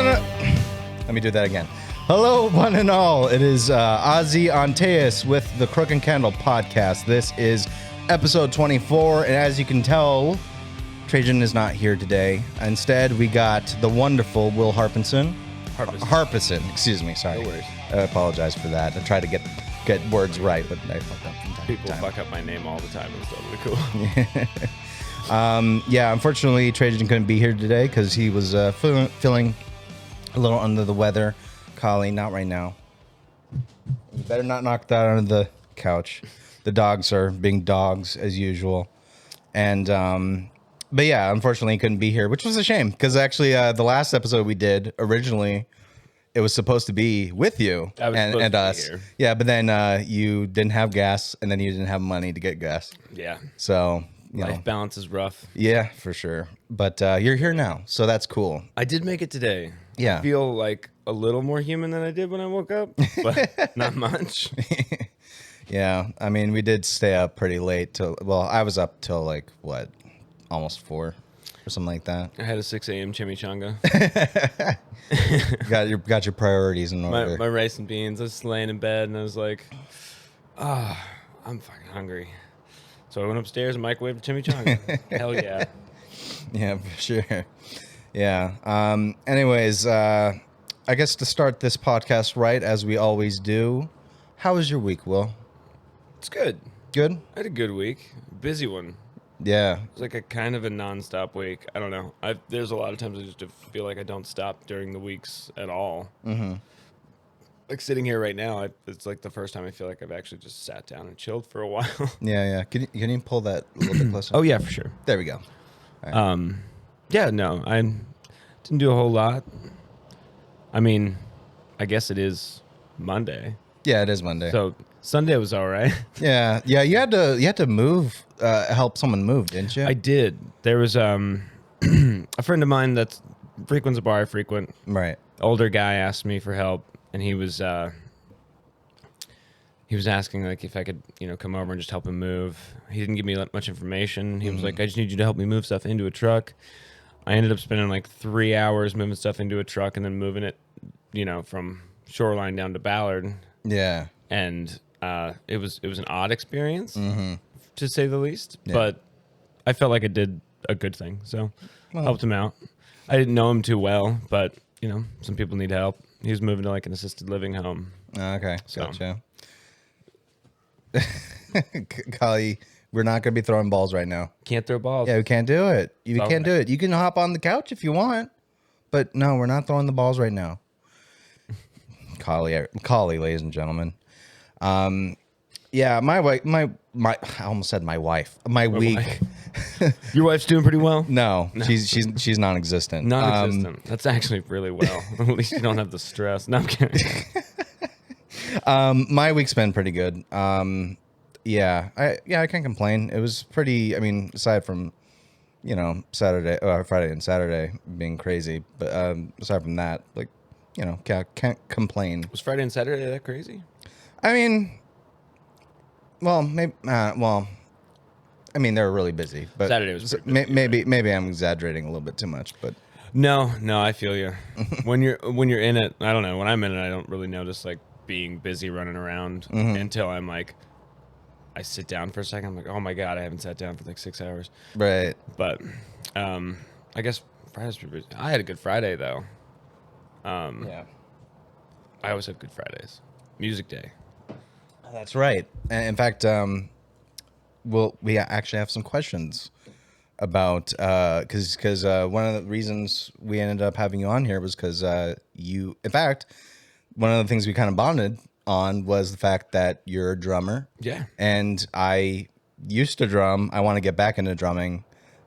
Let me do that again. Hello, one and all. It is Ozzy Anteus with the Crooke and Candle Podcast. This is episode 24, and as you can tell, Trajan is not here today. Instead, we got the wonderful Wil Harbison. Harbison, excuse me, sorry. No worries. I apologize for that. I try to get words right, but I fucked up from time to People time. fuck up my name all the time. It's totally cool. Yeah, unfortunately, Trajan couldn't be here today because he was feeling a little under the weather. Collie, not right now. You better not knock that under the couch. The dogs are being dogs as usual. And, but yeah, unfortunately, he couldn't be here, which was a shame because actually the last episode we did originally, it was supposed to be with you and us. Here. Yeah, but then you didn't have gas and then you didn't have money to get gas. Yeah. So... Life balance is rough. Yeah, for sure. But you're here now, so that's cool. I did make it today. Yeah. I feel like a little more human than I did when I woke up, but not much. Yeah, I mean, we did stay up pretty late. Well, I was up till like, what, almost 4 or something like that. I had a 6 a.m. chimichanga. got your priorities in order. My rice and beans. I was just laying in bed, and I was like, I'm fucking hungry. So I went upstairs and microwaved chimichanga. Hell yeah. Yeah, for sure. Yeah. Anyways, I guess to start this podcast right, as we always do, how was your week, Will? It's good. Good? I had a good week. Busy one. Yeah. It was like a kind of a non-stop week. I don't know. There's a lot of times I just feel like I don't stop during the weeks at all. Mm-hmm. Like sitting here right now, it's like the first time I feel like I've actually just sat down and chilled for a while. Yeah. Can you pull that a little bit closer? Oh, yeah, for sure. There we go. All right. Yeah, no, I didn't do a whole lot. I mean, I guess it is Monday. Yeah, it is Monday. So Sunday was all right. Yeah. You had to move, help someone move, didn't you? I did. There was a friend of mine that frequents a bar I frequent. Right. Older guy asked me for help. And he was asking like if I could, come over and just help him move. He didn't give me much information. He was like, I just need you to help me move stuff into a truck. I ended up spending like 3 hours moving stuff into a truck and then moving it, from Shoreline down to Ballard. Yeah. And it was an odd experience, to say the least. Yeah. But I felt like I did a good thing, so helped him out. I didn't know him too well, but some people need help. He was moving to like an assisted living home. Okay, gotcha. Kali, we're not going to be throwing balls right now. Can't throw balls. Yeah, we can't do it. You can't do it. You can hop on the couch if you want, but no, we're not throwing the balls right now. Kali, ladies and gentlemen. Yeah, my wife, my I almost said my wife. My week. Wife. Your wife's doing pretty well? No. She's non-existent. Non-existent. That's actually really well. At least you don't have the stress. No, I'm kidding. My week's been pretty good. I can't complain. It was pretty. I mean, aside from, Friday and Saturday being crazy, but aside from that, like, can't complain. Was Friday and Saturday that crazy? I mean, well, maybe. I mean, they were really busy, but Saturday was pretty busy, maybe I'm exaggerating a little bit too much, but no, I feel you. when you're in it, I don't know. When I'm in it, I don't really notice like being busy running around until I'm like, I sit down for a second. I'm like, oh my god, I haven't sat down for like 6 hours. Right. But I guess Friday's pretty busy. I had a good Friday though. Yeah. I always have good Fridays. Music day. That's right. In fact, we actually have some questions about because one of the reasons we ended up having you on here was because in fact, one of the things we kind of bonded on was the fact that you're a drummer. Yeah. And I used to drum. I want to get back into drumming.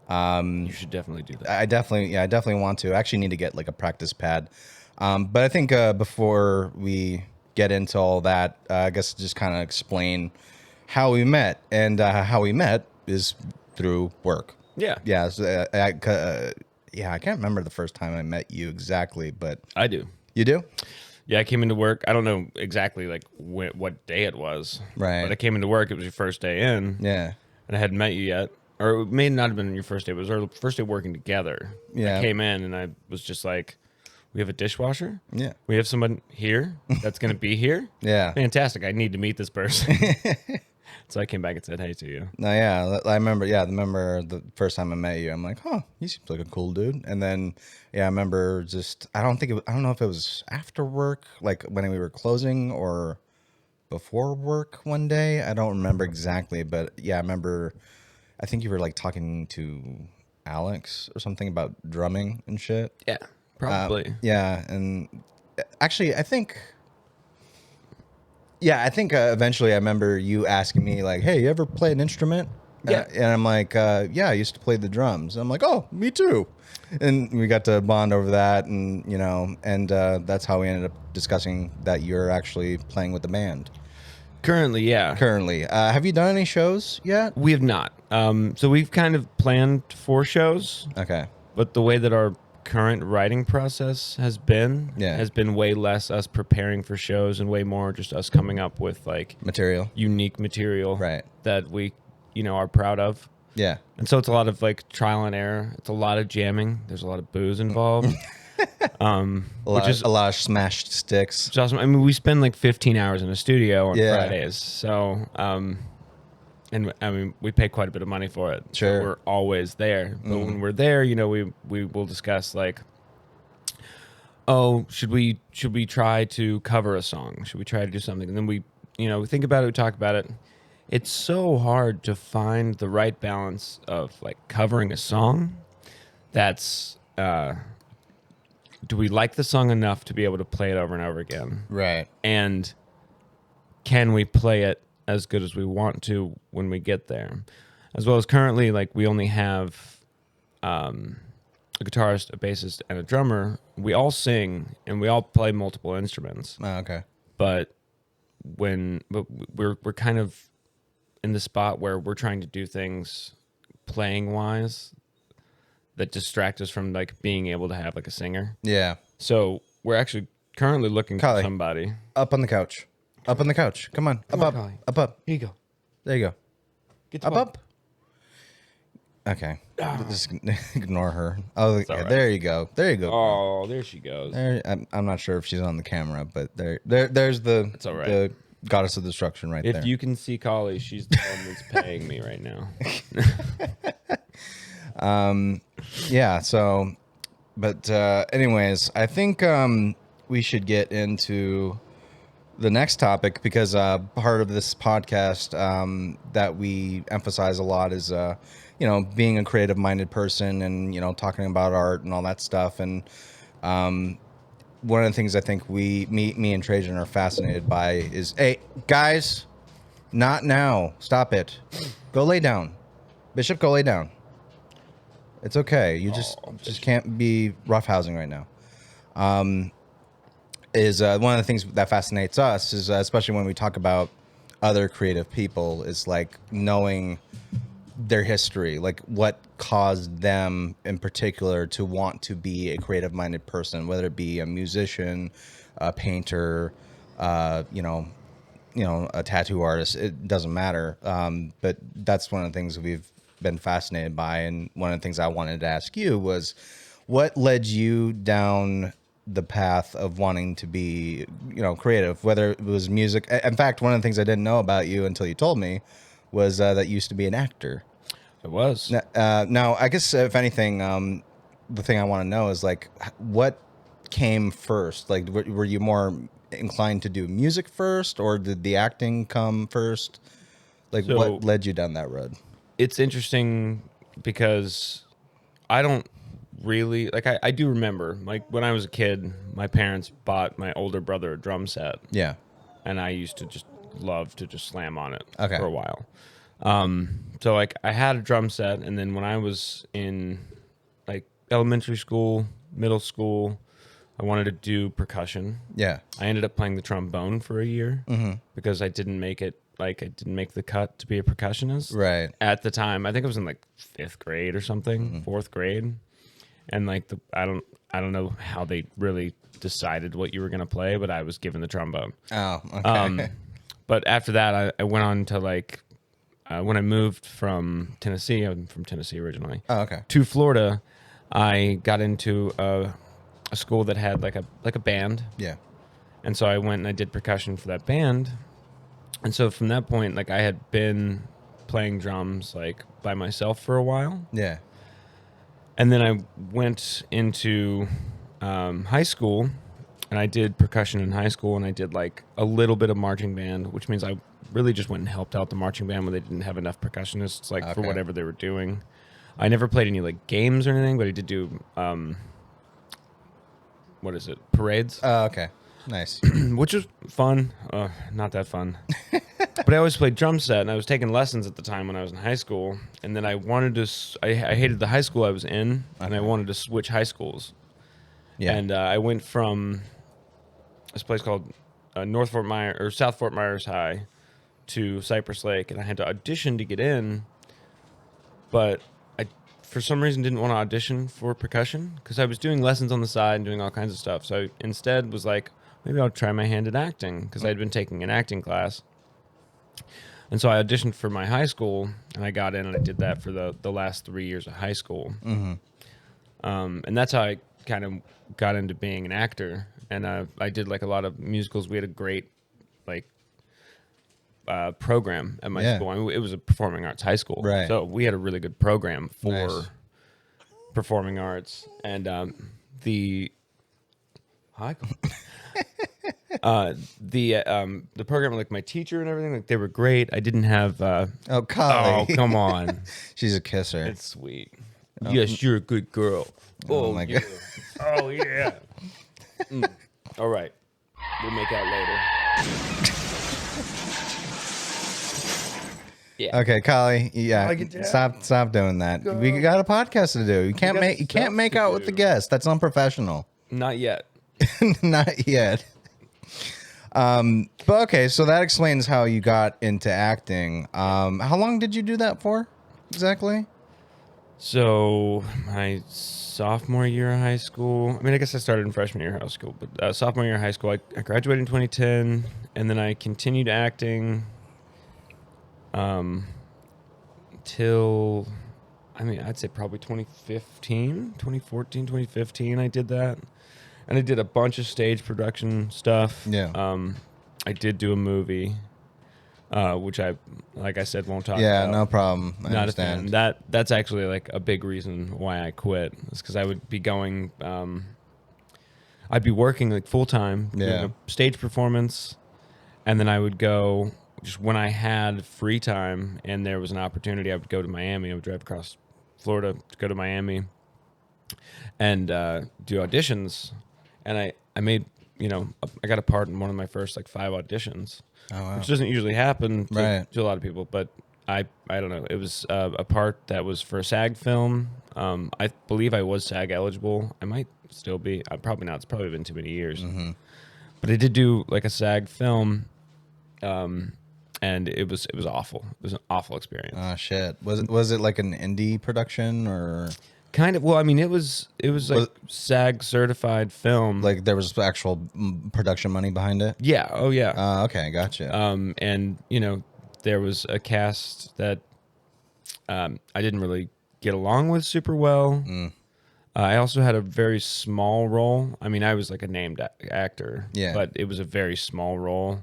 You should definitely do that. I definitely want to. I actually need to get like a practice pad. But I think before we get into all that, I guess just kind of explain how we met, and how we met is through work. Yeah. Yeah. So, I can't remember the first time I met you exactly, but I do. You do? Yeah, I came into work. I don't know exactly like what day it was. Right. But I came into work. It was your first day in. Yeah. And I hadn't met you yet. Or it may not have been your first day. It was our first day working together. Yeah. I came in and I was just like, We have a dishwasher. Yeah. We have someone here that's going to be here. Yeah. Fantastic. I need to meet this person. So I came back and said hey to you. No, yeah, I remember. Yeah, I remember the first time I met you. I'm like, huh, he seems like a cool dude. And then, yeah, I remember just. I don't know if it was after work, like when we were closing, or before work one day. I don't remember exactly, but yeah, I remember. I think you were like talking to Alex or something about drumming and shit. Yeah, probably. Yeah, and actually, I think. Yeah, I think eventually I remember you asking me like, "Hey, you ever play an instrument?" Yeah. And I'm like, "Yeah, I used to play the drums." I'm like, "Oh, me too." And we got to bond over that, and that's how we ended up discussing that you're actually playing with the band Currently, yeah. currently. Have you done any shows yet? We have not. So we've kind of planned 4 shows, Okay. but the way that our current writing process has been way less us preparing for shows and way more just us coming up with like Material. unique material Right. that we are proud of. Yeah. And so it's a lot of like trial and error. It's a lot of jamming. There's a lot of booze involved. A lot of smashed sticks. It's awesome. I mean, we spend like 15 hours in a studio on Yeah. Fridays. So, and I mean, we pay quite a bit of money for it. Sure. So we're always there. But when we're there, we will discuss like, oh, should we try to cover a song? Should we try to do something? And then we think about it, we talk about it. It's so hard to find the right balance of like covering a song that's do we like the song enough to be able to play it over and over again? Right. And can we play it as good as we want to when we get there? As well as currently, like we only have a guitarist, a bassist, and a drummer. We all sing and we all play multiple instruments. Oh, okay. But we're kind of in the spot where we're trying to do things playing wise that distract us from like being able to have like a singer. Yeah. So we're actually currently looking for somebody. Up on the couch. Up on the couch. Come on. Come on, up. Collie. Up. Here you go. There you go. Get the Up. Okay. Just ignore her. Oh, all right. there you go. There you go. Oh, there she goes. There, I'm not sure if she's on the camera, but there's the It's all right. the goddess of destruction right there. If you can see Collie, she's the one that's paying me right now. Yeah. So, but anyways, I think we should get into the next topic because part of this podcast that we emphasize a lot is being a creative-minded person and talking about art and all that stuff. And one of the things I think me and Trajan are fascinated by is, hey guys, not now. Stop it. Go lay down, Bishop. Go lay down. It's okay. You just can't be roughhousing right now. Is one of the things that fascinates us is especially when we talk about other creative people is like knowing their history, like what caused them in particular to want to be a creative-minded person, whether it be a musician, a painter, a tattoo artist. It doesn't matter. But that's one of the things we've been fascinated by, and one of the things I wanted to ask you was, what led you down the path of wanting to be, creative, whether it was music. In fact, one of the things I didn't know about you until you told me was that you used to be an actor. It was. Now, I guess if anything, the thing I want to know is like, what came first? Like, were you more inclined to do music first, or did the acting come first? Like, what led you down that road? It's interesting because I don't really like. I do remember like when I was a kid, my parents bought my older brother a drum set. Yeah, and I used to just love to just slam on it for a while. So like I had a drum set, and then when I was in like elementary school, middle school, I wanted to do percussion. Yeah, I ended up playing the trombone for a year because I didn't make it. Like I didn't make the cut to be a percussionist. Right. At the time, I think I was in like 5th grade or something, 4th grade. And like I don't know how they really decided what you were gonna play, but I was given the trombone. Oh, okay. But after that, I went on to like when I moved from Tennessee. I'm from Tennessee originally. Oh, okay. To Florida, I got into a a school that had like a band. Yeah. And so I went and I did percussion for that band. And so from that point, like I had been playing drums like by myself for a while. Yeah. And then I went into high school, and I did percussion in high school, and I did like a little bit of marching band, which means I really just went and helped out the marching band when they didn't have enough percussionists like for whatever they were doing. I never played any like games or anything, but I did do what is it? Parades. Oh, okay. Nice. Which was fun. Not that fun. But I always played drum set, and I was taking lessons at the time when I was in high school. And then I wanted to, I hated the high school I was in, and I wanted to switch high schools. Yeah. And I went from this place called South Fort Myers High to Cypress Lake, and I had to audition to get in. But I, for some reason, didn't want to audition for percussion because I was doing lessons on the side and doing all kinds of stuff. So I instead was like, maybe I'll try my hand at acting because I had been taking an acting class. And so I auditioned for my high school, and I got in, and I did that for the last 3 years of high school. Mm-hmm. And that's how I kind of got into being an actor. And I did like a lot of musicals. We had a great like program at my school. I mean, it was a performing arts high school, right? So we had a really good program for performing arts, and the program, like my teacher and everything, like they were great. I didn't have Collie. Oh, come on. She's a kisser. It's sweet. Oh. Yes, you're a good girl. Oh my god. Oh yeah. All right. We'll make out later. Yeah. Okay, Collie. Yeah. Stop doing that. We got a podcast to do. You can't make out with the guest. That's unprofessional. Not yet. Not yet. But okay, so that explains how you got into acting. How long did you do that for exactly? So my sophomore year of high school. I mean, I guess I started in freshman year of high school, but sophomore year of high school, I graduated in 2010, and then I continued acting till, I mean, I'd say probably 2014, 2015, I did that. And I did a bunch of stage production stuff. Yeah. I did do a movie, which I, like I said, won't talk about. Yeah, no problem. I understand. A fan. That's actually like a big reason why I quit. It's because I would be going, I'd be working like full time, doing a stage performance, and then I would go just when I had free time and there was an opportunity. I would go to Miami. I would drive across Florida to go to Miami and do auditions. And I made, I got a part in one of my first like 5 auditions, which doesn't usually happen to a lot of people. But I don't know. It was a part that was for a SAG film. I believe I was SAG eligible. I might still be. Probably not. It's probably been too many years. Mm-hmm. But I did do like a SAG film, and it was awful. It was an awful experience. Oh shit! Was it like an indie production or? Kind of. Well, I mean, it was like SAG certified film. Like there was actual production money behind it. Yeah. Oh yeah. Okay, gotcha. And there was a cast that I didn't really get along with super well. I also had a very small role. I mean, I was like a named actor. Yeah. But it was a very small role,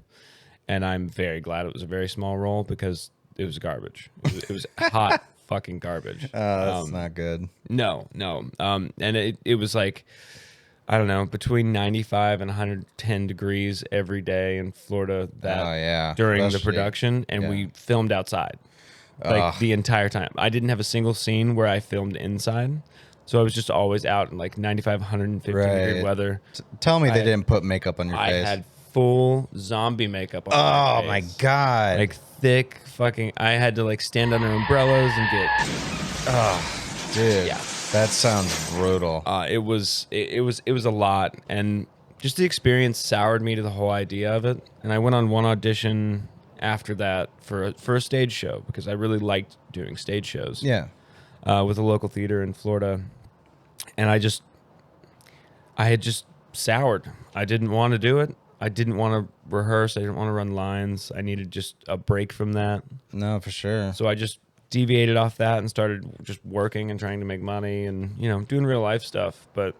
and I'm very glad it was a very small role because it was garbage. It was hot. Fucking garbage. That's not good. No. And it was like, I don't know, between 95 and 110 degrees every day in Florida during the production, and we filmed outside like the entire time. I didn't have a single scene where I filmed inside, so I was just always out in like 95, 150 degree weather. Tell me they didn't put makeup on your face. I had full zombie makeup on my face. My god. Like thick fucking, I had to like stand under umbrellas and get dude. Yeah. That sounds brutal. It was a lot, and just the experience soured me to the whole idea of it. And I went on one audition after that for a stage show because I really liked doing stage shows. Yeah. With a local theater in Florida. And I had just soured. I didn't want to do it. I didn't want to rehearse. I didn't want to run lines. I needed just a break from that. No, for sure. So I just deviated off that and started just working and trying to make money and, doing real life stuff. But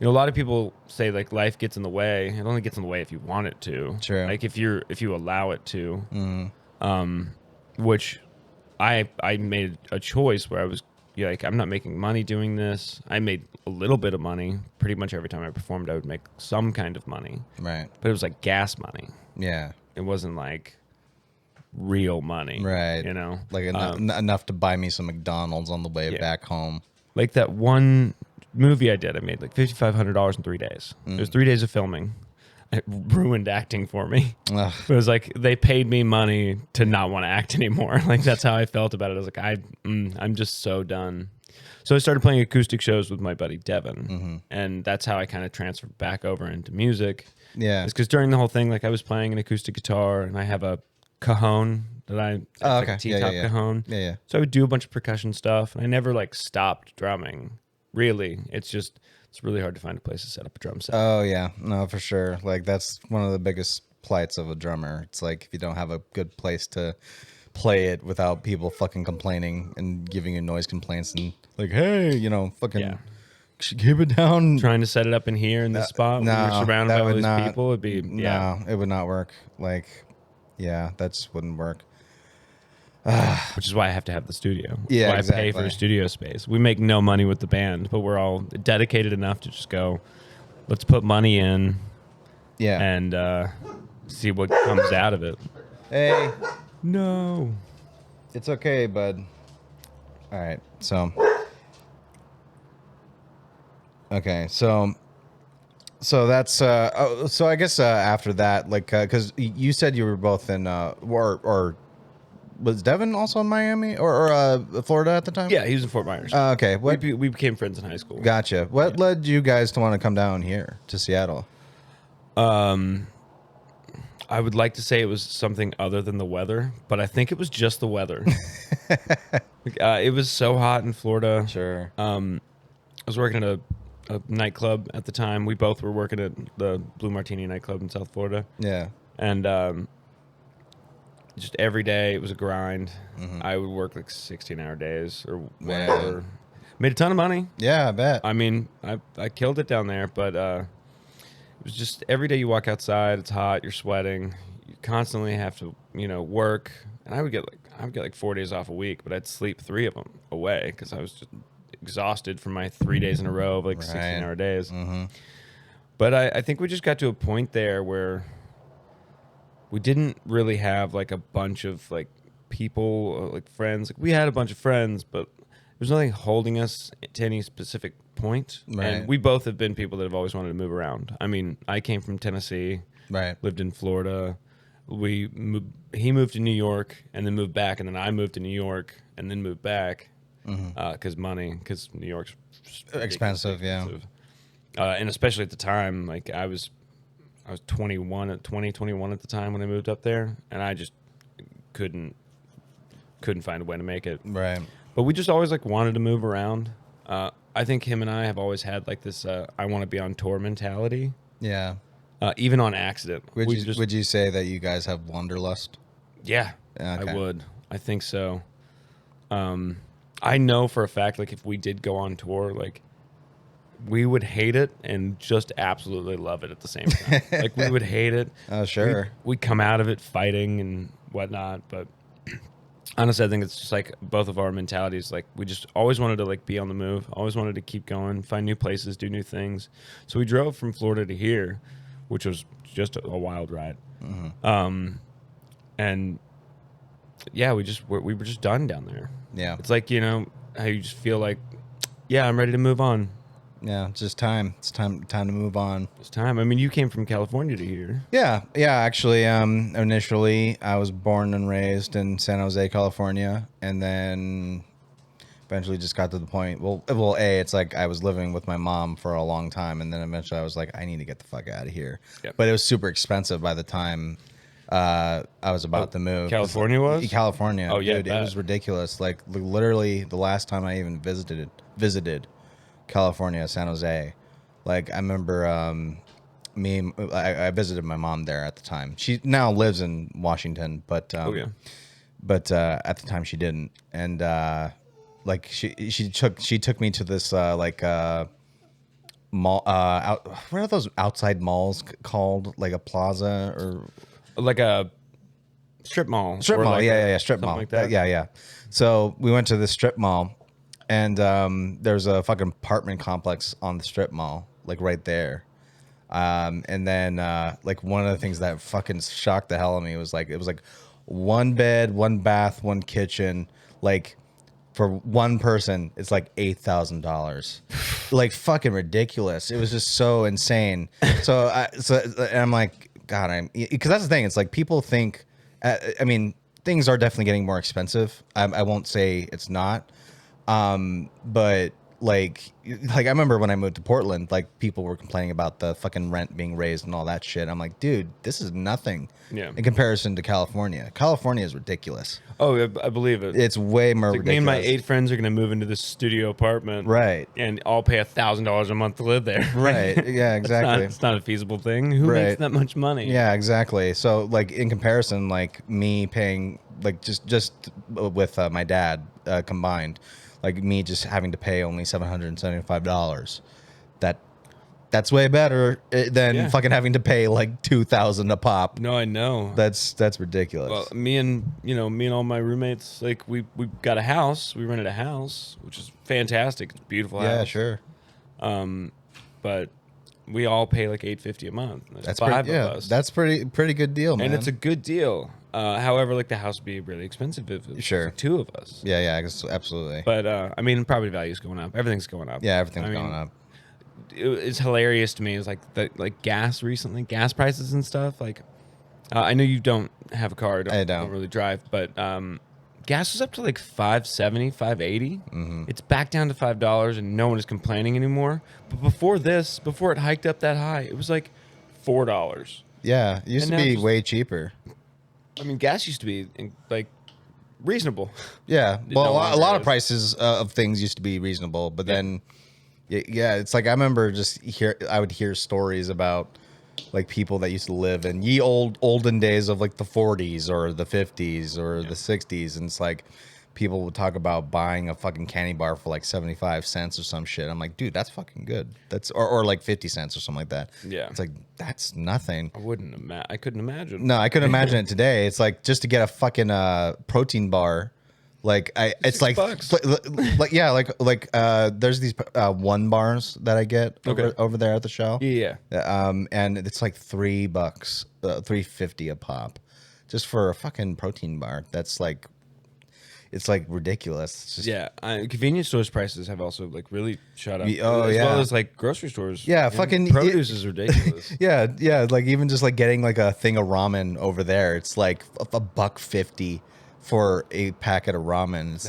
a lot of people say like life gets in the way. It only gets in the way if you want it to. True. Like if you allow it to. Which I made a choice where I was like, I'm not making money doing this. I made a little bit of money. Pretty much every time I performed, I would make some kind of money. Right. But it was like gas money. Yeah. It wasn't like real money. Right. You know? Like enough to buy me some McDonald's on the way back home. Like that one movie I did, I made like $5,500 in 3 days. It was 3 days of filming. It ruined acting for me. Ugh. It was like they paid me money to not want to act anymore. Like that's how I felt about it. I was like, I'm just so done. So I started playing acoustic shows with my buddy Devin, and that's how I kind of transferred back over into music. Yeah, it's because during the whole thing, like I was playing an acoustic guitar, and I have a cajon that like a T-top cajon. Yeah. So I would do a bunch of percussion stuff, and I never like stopped drumming. Really, it's really hard to find a place to set up a drum set. Oh yeah, no, for sure. Like that's one of the biggest plights of a drummer. It's like if you don't have a good place to play it without people fucking complaining and giving you noise complaints and like, hey, fucking keep it down. Trying to set it up in here in this spot when you're surrounded by all these people, it'd be no, it would not work. Like, yeah, that just wouldn't work. Which is why I have to have the studio. Yeah, why exactly. I pay for a studio space. We make no money with the band, but we're all dedicated enough to just go, let's put money in and see what comes out of it. Hey. No. It's okay, bud. All right, so... Okay, so that's... so I guess after that, like, because you said you were both in... or was Devin also in Miami or Florida at the time? Yeah, he was in Fort Myers. Okay. We became friends in high school. Gotcha. What led you guys to want to come down here to Seattle? I would like to say it was something other than the weather, but I think it was just the weather. It was so hot in Florida. Sure. I was working at a nightclub at the time. We both were working at the Blue Martini nightclub in South Florida. Yeah. And just every day it was a grind. I would work like 16-hour days or whatever. Man. Made a ton of money. Yeah, I bet. I mean, I killed it down there, but it was just every day you walk outside, it's hot, you're sweating, you constantly have to, work. And I would get like 4 days off a week, but I'd sleep 3 of them away because I was just exhausted from my 3 days in a row of like 16-hour days. But I think we just got to a point there where we didn't really have like a bunch of like people, like friends. Like we had a bunch of friends, but there's nothing holding us to any specific point. Right. And we both have been people that have always wanted to move around. I mean, I came from Tennessee, lived in Florida. He moved to New York and then moved back, and then I moved to New York and then moved back because New York's expensive. And especially at the time, like I was 21 at the time when I moved up there, and I just couldn't find a way to make it. Right. But we just always like wanted to move around. I think him and I have always had like this I want to be on tour mentality. Yeah. Even on accident. Would you say that you guys have wanderlust? Yeah, okay. I would. I think so. I know for a fact, like if we did go on tour, like we would hate it and just absolutely love it at the same time. Like we would hate it. Oh, sure. We'd come out of it fighting and whatnot, but honestly, I think it's just like both of our mentalities. Like we just always wanted to like be on the move, always wanted to keep going, find new places, do new things. So we drove from Florida to here, which was just a wild ride. And yeah, we were just done down there. Yeah. It's like, how you just feel like, yeah, I'm ready to move on. Yeah, it's just time. It's time to move on. It's time. I mean, you came from California to here. Yeah. Actually, initially, I was born and raised in San Jose, California, and then eventually just got to the point. Well, it's like I was living with my mom for a long time, and then eventually I was like, I need to get the fuck out of here. Yep. But it was super expensive by the time I was about to move. California was? California. Oh, yeah, dude, it was ridiculous. Like literally, the last time I even visited California, San Jose. Like I remember I visited my mom there at the time. She now lives in Washington, but but at the time she didn't. And like she took me to this mall. What are those outside malls called? Like a plaza or Like a strip mall. strip or mall? like Yeah, strip something mall. like that. Yeah. So we went to the strip mall, and there's a fucking apartment complex on the strip mall, like right there. And then like one of the things that fucking shocked the hell out of me was like it was like one bed, one bath, one kitchen, like for one person, it's like $8,000, like fucking ridiculous. It was just so insane. And I'm like, God, because that's the thing. It's like people think, I mean, things are definitely getting more expensive. I won't say it's not, but like I remember when I moved to Portland, like people were complaining about the fucking rent being raised and all that shit. I'm like, dude, this is nothing in comparison to California. California is ridiculous. Oh, I believe it. It's way more Like ridiculous. me and my 8 friends are going to move into this studio apartment. Right. And all pay $1,000 a month to live there. Right. Yeah, exactly. It's not a feasible thing. Who Right. makes that much money? Yeah, exactly. So like in comparison, like me paying like just with my dad combined, like me just having to pay only $775. That's way better than fucking having to pay like $2,000 a pop. No, I know. That's ridiculous. Well, me and all my roommates, like we got a house. We rented a house, which is fantastic. It's a beautiful house. Yeah, sure. But we all pay like $850 a month. There's That's 5 pretty, of us. That's pretty good deal, man. And it's a good deal. However, like the house would be really expensive if it was like 2 of us. Yeah, I guess absolutely. But I mean, property value's going up. Everything's going up. Yeah, everything's going up. It's hilarious to me. It's like gas recently, gas prices and stuff. Like, I know you don't have a car. I don't. Don't really drive, but gas was up to like $5.70, $5.80. Mm-hmm. It's back down to $5, and no one is complaining anymore. But before it hiked up that high, it was like $4. Yeah, it used And to now be just- way cheaper. I mean, gas used to be like reasonable. Yeah, It well, no a longer lot of is. prices of things used to be reasonable, but then, yeah, it's like I remember I would hear stories about like people that used to live in olden days of like the 40s or the 50s or the 60s, and it's like people would talk about buying a fucking candy bar for like 75 cents or some shit. I'm like, dude, that's fucking good. That's or like 50 cents or something like that. Yeah. It's like that's nothing. I couldn't imagine. No, I couldn't imagine it today. It's like just to get a fucking protein bar. Like it's like $6. There's these one bars that I get over there at the Shell. Yeah. And it's like $3, $3.50 a pop, just for a fucking protein bar. That's like, it's like ridiculous. It's just, convenience stores prices have also like really shot up. Oh, as yeah. well as like grocery stores. Yeah, And fucking- produce is ridiculous. yeah. Like even just like getting like a thing of ramen over there, it's like $1.50 for a packet of ramen.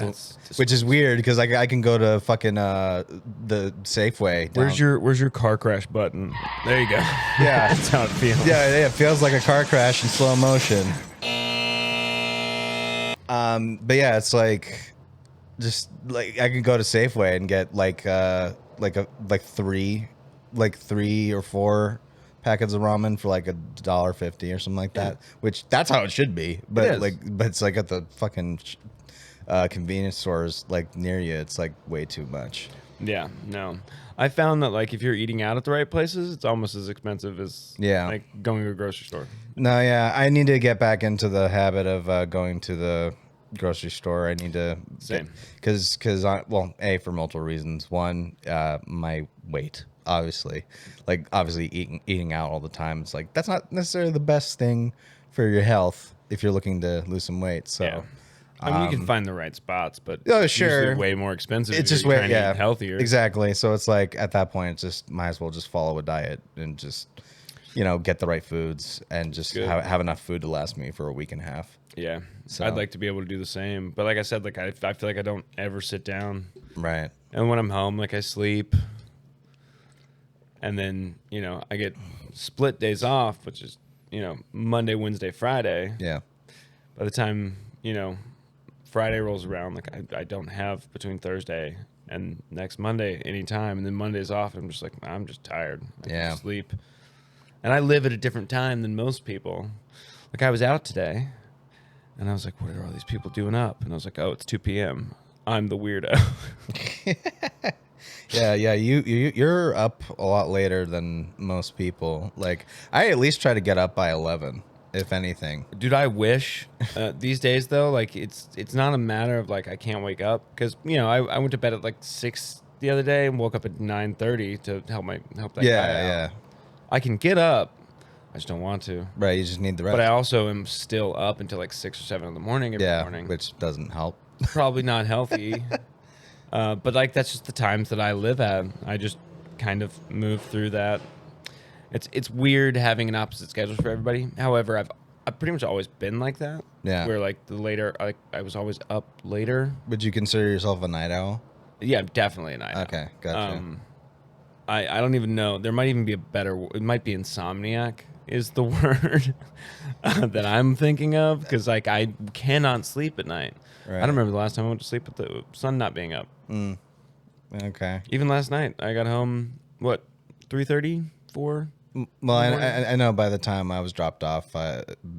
Which is weird because I can go to fucking the Safeway. Where's your car crash button? There you go. Yeah. That's how it feels. Yeah, it feels like a car crash in slow motion. But yeah, it's like just like I can go to Safeway and get like three or four packets of ramen for like $1.50 or something like that. Which that's how it should be. But it's like at the fucking convenience stores like near you, it's like way too much. Yeah, no. I found that like if you're eating out at the right places, it's almost as expensive as like going to a grocery store. No, yeah, I need to get back into the habit of going to the grocery store. I need to because for multiple reasons. One, my weight, obviously, eating out all the time. It's like that's not necessarily the best thing for your health if you're looking to lose some weight. So. Yeah. I mean, you can find the right spots, but oh, it's sure, usually way more expensive. It's if just you're way trying to eat healthier. Exactly. So it's like at that point, it's just might as well just follow a diet and just get the right foods and just have enough food to last me for a week and a half. Yeah, So. I'd like to be able to do the same, but like I said, like I feel like I don't ever sit down. Right. And when I'm home, like I sleep, and then I get split days off, which is Monday, Wednesday, Friday. Yeah. By the time Friday rolls around, like I don't have between Thursday and next Monday any time, and then Monday's off. And I'm just like I'm just tired. I can just sleep, and I live at a different time than most people. Like I was out today, and I was like, "What are all these people doing up?" And I was like, "Oh, it's 2 p.m. I'm the weirdo." Yeah, you're up a lot later than most people. Like, I at least try to get up by 11, if anything. Dude, I wish these days though, like it's not a matter of like I can't wake up because I went to bed at like 6 the other day and woke up at 9:30 to help that guy out. Yeah. I can get up, I just don't want to. Right, you just need the rest. But I also am still up until like 6 or 7 in the morning every morning, which doesn't help. Probably not healthy. But like that's just the times that I live at. I just kind of move through that. It's weird having an opposite schedule for everybody. However, I've pretty much always been like that. Yeah. Where like the later, I was always up later. Would you consider yourself a night owl? Yeah, definitely a night owl. Okay, gotcha. I don't even know. There might even be a better. It might be insomniac is the word that I'm thinking of because like I cannot sleep at night. Right. I don't remember the last time I went to sleep with the sun not being up. Okay. Even last night, I got home 3:30, 4. Well, I know by the time I was dropped off,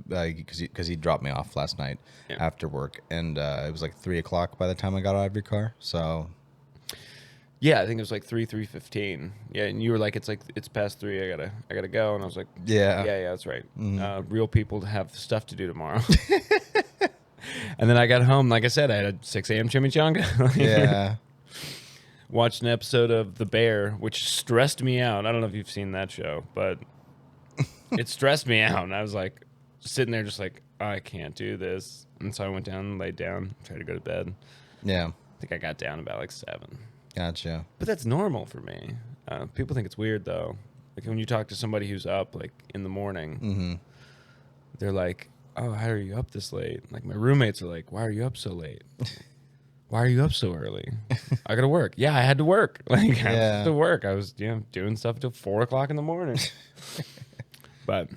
because he dropped me off last night after work, and it was like 3 o'clock by the time I got out of your car. So, yeah, I think it was like 3:15. Yeah, and you were like, it's past 3. I gotta go, and I was like, yeah, that's right. Mm-hmm. Real people have stuff to do tomorrow. And then I got home, like I said, I had a 6 a.m. chimichanga. Yeah. Watched an episode of The Bear, which stressed me out. I don't know if you've seen that show, but it stressed me out. And I was like sitting there just like, I can't do this. And so I went down and laid down, tried to go to bed. Yeah. I think I got down about like 7. Gotcha. But that's normal for me. People think it's weird though. Like when you talk to somebody who's up like in the morning, they're like, oh, how are you up this late? Like my roommates are like, why are you up so late? Why are you up so early? I gotta work. Yeah, I had to work. Like I had to work. I was doing stuff until 4 o'clock in the morning. But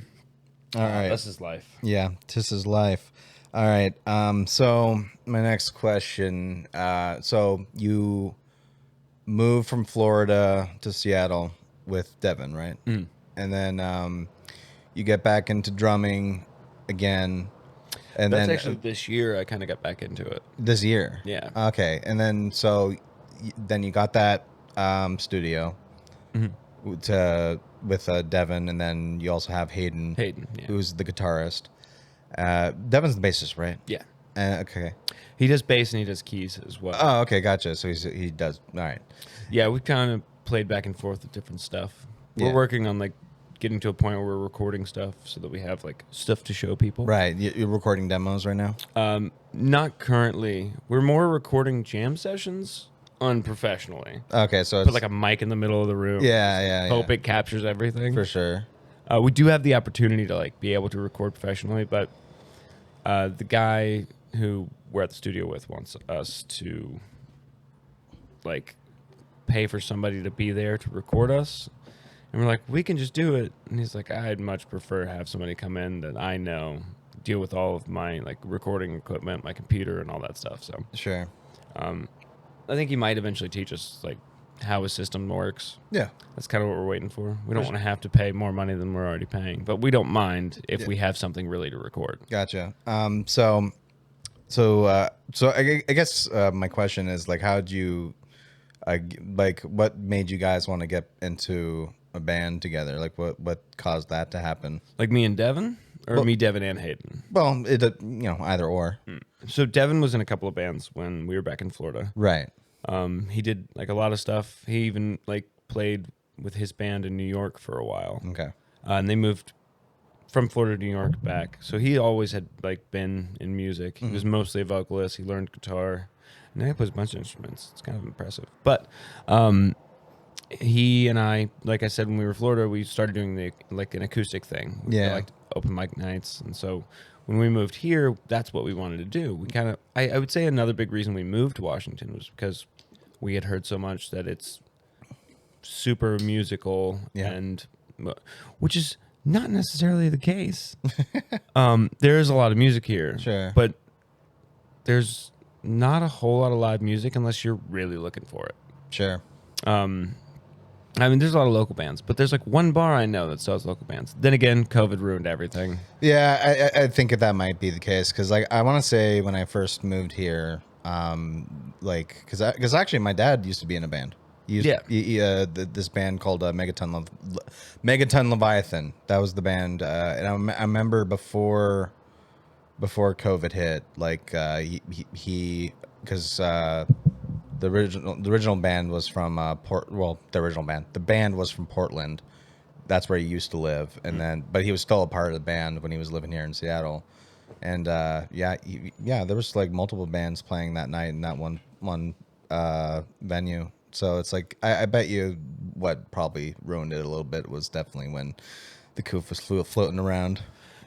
all right, this is life. Yeah, this is life. All right. So my next question. So you moved from Florida to Seattle with Devin, right? Mm. And then you get back into drumming again. And that's then actually this year I kind of got back into it. This year? Yeah. Okay. And then so then you got that studio with Devin, and then you also have Hayden, who's the guitarist. Devin's the bassist, right? Yeah. Okay. He does bass and he does keys as well. Oh, okay. Gotcha. So he does. All right. Yeah, we kind of played back and forth with different stuff. We're working on like getting to a point where we're recording stuff so that we have like stuff to show people. Right. You're recording demos right now? Not currently. We're more recording jam sessions unprofessionally. Okay, so put like a mic in the middle of the room. Hope it captures everything. For sure. We do have the opportunity to like be able to record professionally, but the guy who we're at the studio with wants us to like pay for somebody to be there to record us. And we're like, we can just do it. And he's like, I'd much prefer have somebody come in that I know, deal with all of my like recording equipment, my computer, and all that stuff. So sure. I think he might eventually teach us like how his system works. Yeah, that's kind of what we're waiting for. We don't want to have to pay more money than we're already paying, but we don't mind if we have something really to record. Gotcha. So I guess my question is like, how'd you like what made you guys want to get into a band together? Like what caused that to happen? Like me and Devin, or me, Devin, and Hayden? Well, either or. So Devin was in a couple of bands when we were back in Florida. Right. He did like a lot of stuff. He even like played with his band in New York for a while. Okay. And they moved from Florida to New York back. So he always had like been in music. He was mostly a vocalist. He learned guitar. And he plays a bunch of instruments. It's kind of impressive. But he and I, like I said, when we were in Florida, we started doing an acoustic thing. We did, like open mic nights. And so when we moved here, that's what we wanted to do. We kind of, I would say another big reason we moved to Washington was because we had heard so much that it's super musical, and which is not necessarily the case. There is a lot of music here, sure, but there's not a whole lot of live music unless you're really looking for it. Sure. I mean, there's a lot of local bands, but there's like one bar I know that sells local bands. Then again, COVID ruined everything. Yeah, I think that might be the case because like I want to say when I first moved here, like because actually my dad used to be in a band This band called Megaton Leviathan. That was the band, and I remember before COVID hit, like he because the original band was from the band was from Portland. That's where he used to live, and but he was still a part of the band when he was living here in Seattle. And there was like multiple bands playing that night in that one venue. So it's like I bet you what probably ruined it a little bit was definitely when the coof was floating around,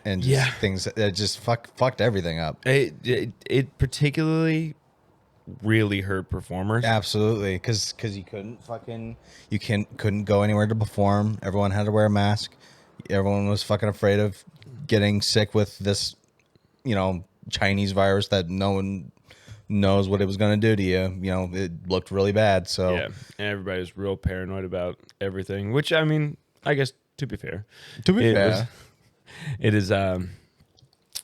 and things that just fucked everything up. It particularly really hurt performers. Absolutely, because you couldn't go anywhere to perform. Everyone had to wear a mask. Everyone was fucking afraid of getting sick with this, Chinese virus that no one knows what it was going to do to you. It looked really bad. So yeah, and everybody was real paranoid about everything. Which I mean, I guess to be fair,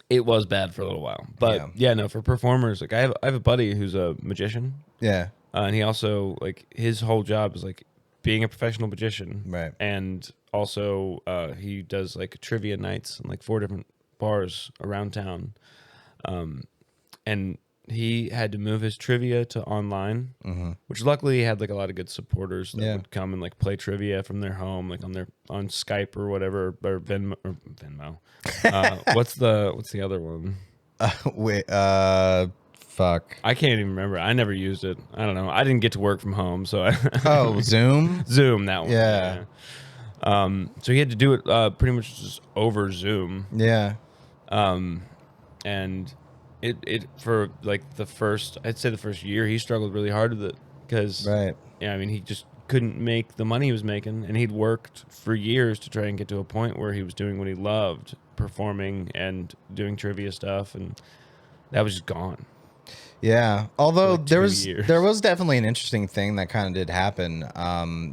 it was bad for a little while. But for performers, like I have a buddy who's a magician. Yeah, and he also his whole job is being a professional magician. Right, and also he does trivia nights in 4 different bars around town. And he had to move his trivia to online, which luckily he had a lot of good supporters that would come and play trivia from their home, on Skype or whatever, or Venmo. What's the other one? Fuck. I can't even remember. I never used it. I don't know. I didn't get to work from home, so Zoom? Zoom, that one. Yeah. So he had to do it pretty much just over Zoom. Yeah. And it for the first year he struggled really hard with it because he just couldn't make the money he was making, and he'd worked for years to try and get to a point where he was doing what he loved, performing and doing trivia stuff, and that was just gone. Yeah, although there was definitely an interesting thing that kind of did happen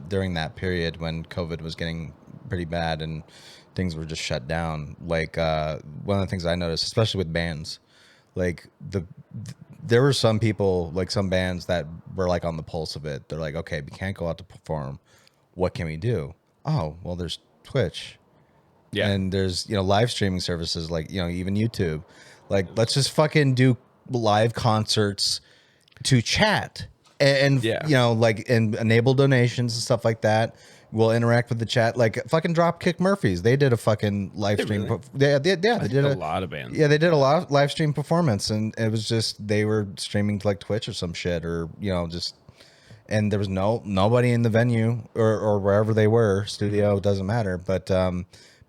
during that period when COVID was getting pretty bad and things were just shut down. One of the things I noticed, especially with bands, there were some people, some bands that were on the pulse of it. They're okay, we can't go out to perform. What can we do? Oh, well, there's Twitch. Yeah. And there's, live streaming services even YouTube. Let's just fucking do live concerts to chat and and enable donations and stuff like that. We'll interact with the chat, fucking Dropkick Murphys. They did a fucing live stream. Really? They did a lot of bands. Yeah, they did a lot of live stream performance, and it was just they were streaming to Twitch or some shit, or and there was nobody in the venue or wherever they were. Studio, doesn't matter, but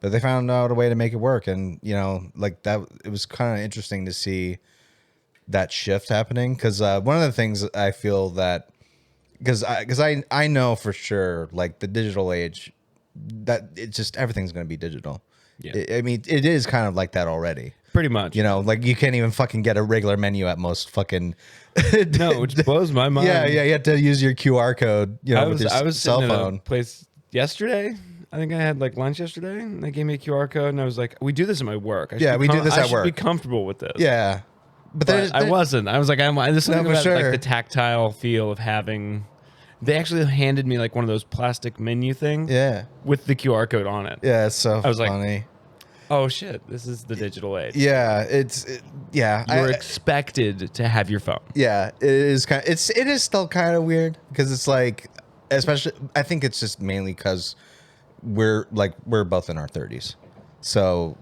they found out a way to make it work, and that. It was kind of interesting to see that shift happening, because one of the things I feel that. Because I know for sure, the digital age, that it's just everything's going to be digital. Yeah. It is kind of like that already. Pretty much. You can't even fucking get a regular menu at most fucking. No, which blows my mind. Yeah, you have to use your QR code. With your I was cell sitting phone. At a place yesterday. I think I had lunch yesterday, and they gave me a QR code, and I was like, "We do this at my work. We do this at work. I should be comfortable with this." Yeah. But I wasn't. I was like, there's something about sure. the tactile feel of having. They actually handed me one of those plastic menu things. Yeah. With the QR code on it. Yeah, it's so I was funny. Oh shit! This is the digital age. Yeah, You're expected to have your phone. Yeah, it is kind. It is still kind of weird because it's especially. I think it's just mainly because we're both in our 30s, so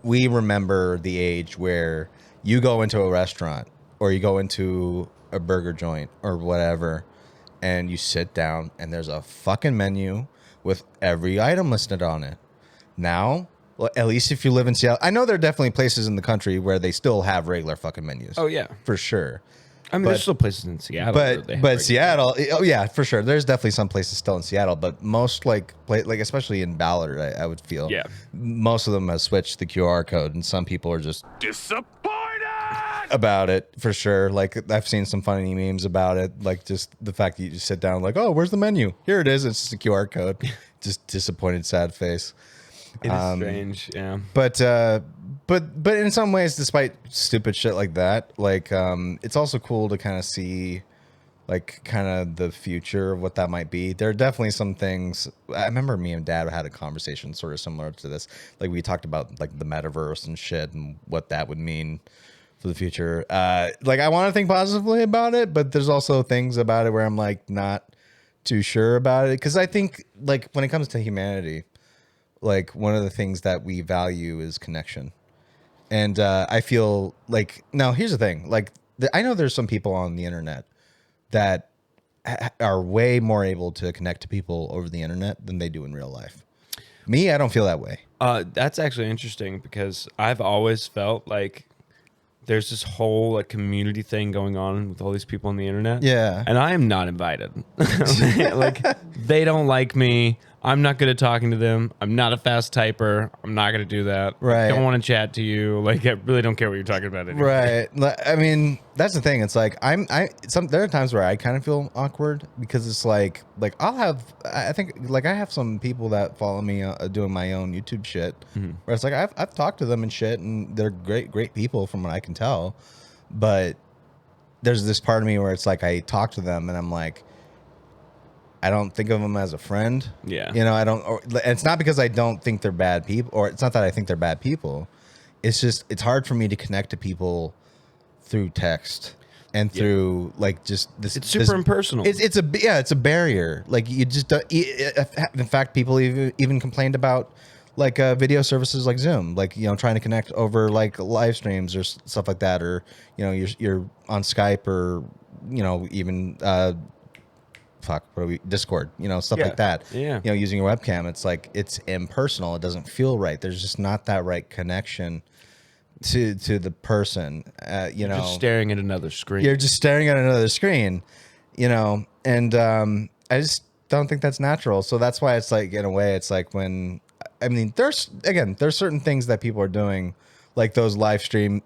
we remember the age where you go into a restaurant or you go into a burger joint or whatever, and you sit down and there's a fucking menu with every item listed on it. Now, well, at least if you live in Seattle, I know there are definitely places in the country where they still have regular fucking menus. Oh yeah, for sure. There's still places in Seattle. But Seattle, oh yeah, for sure. There's definitely some places still in Seattle, but most especially in Ballard, I would feel. Yeah. Most of them have switched the QR code, and some people are just disappointed about it, for sure. I've seen some funny memes about it, just the fact that you just sit down, oh, where's the menu? Here it is. It's just a QR code. Just disappointed, sad face. It is strange, yeah. But in some ways, despite stupid shit like that, it's also cool to kind of see like kind of the future of what that might be. There are definitely some things. I remember me and Dad had a conversation sort of similar to this. Like we talked about like the metaverse and shit and what that would mean for the future. Like I want to think positively about it, but there's also things about it where I'm like not too sure about it. Because I think like when it comes to humanity, like one of the things that we value is connection. And I feel like, now here's the thing. Like I know there's some people on the internet that are way more able to connect to people over the internet than they do in real life. Me, I don't feel that way. That's actually interesting because I've always felt like there's this whole like community thing going on with all these people on the internet. Yeah. And I am not invited. Like they don't like me. I'm not good at talking to them. I'm not a fast typer. I'm not going to do that. Right. I don't want to chat to you. Like I really don't care what you're talking about anymore. Right. I mean, that's the thing. It's like there are times where I kind of feel awkward because it's like I think like I have some people that follow me doing my own YouTube shit where it's like I've talked to them and shit and they're great people from what I can tell, but there's this part of me where it's like I talk to them and I'm like, I don't think of them as a friend. Yeah. You know, it's not because I don't think they're bad people, or it's not that I think they're bad people. It's just, it's hard for me to connect to people through text and through like just this. It's super impersonal. It's a barrier. Like you just don't, in fact, people even complained about like video services like Zoom, like, you know, trying to connect over like live streams or stuff like that. Or, you know, you're on Skype or, you know, even, Discord, you know, stuff like that. Yeah. You know, using your webcam, it's like it's impersonal. It doesn't feel right. There's just not that right connection to the person. You know, just staring at another screen. You're just staring at another screen, you know, and I just don't think that's natural. So that's why it's like, in a way, it's like when, I mean, there's certain things that people are doing, like those live stream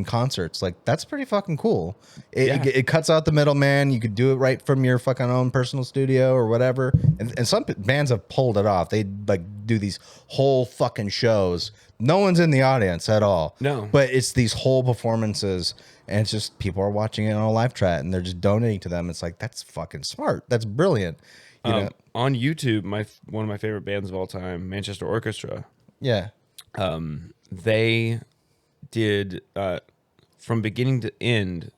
concerts. Like that's pretty fucking cool. It cuts out the middleman. You could do it right from your fucking own personal studio or whatever. And some bands have pulled it off. They like do these whole fucking shows. No one's in the audience at all. No. But it's these whole performances, and it's just people are watching it on a live chat and they're just donating to them. It's like, that's fucking smart. That's brilliant. You know? On YouTube, one of my favorite bands of all time, Manchester Orchestra. Yeah. They did from beginning to end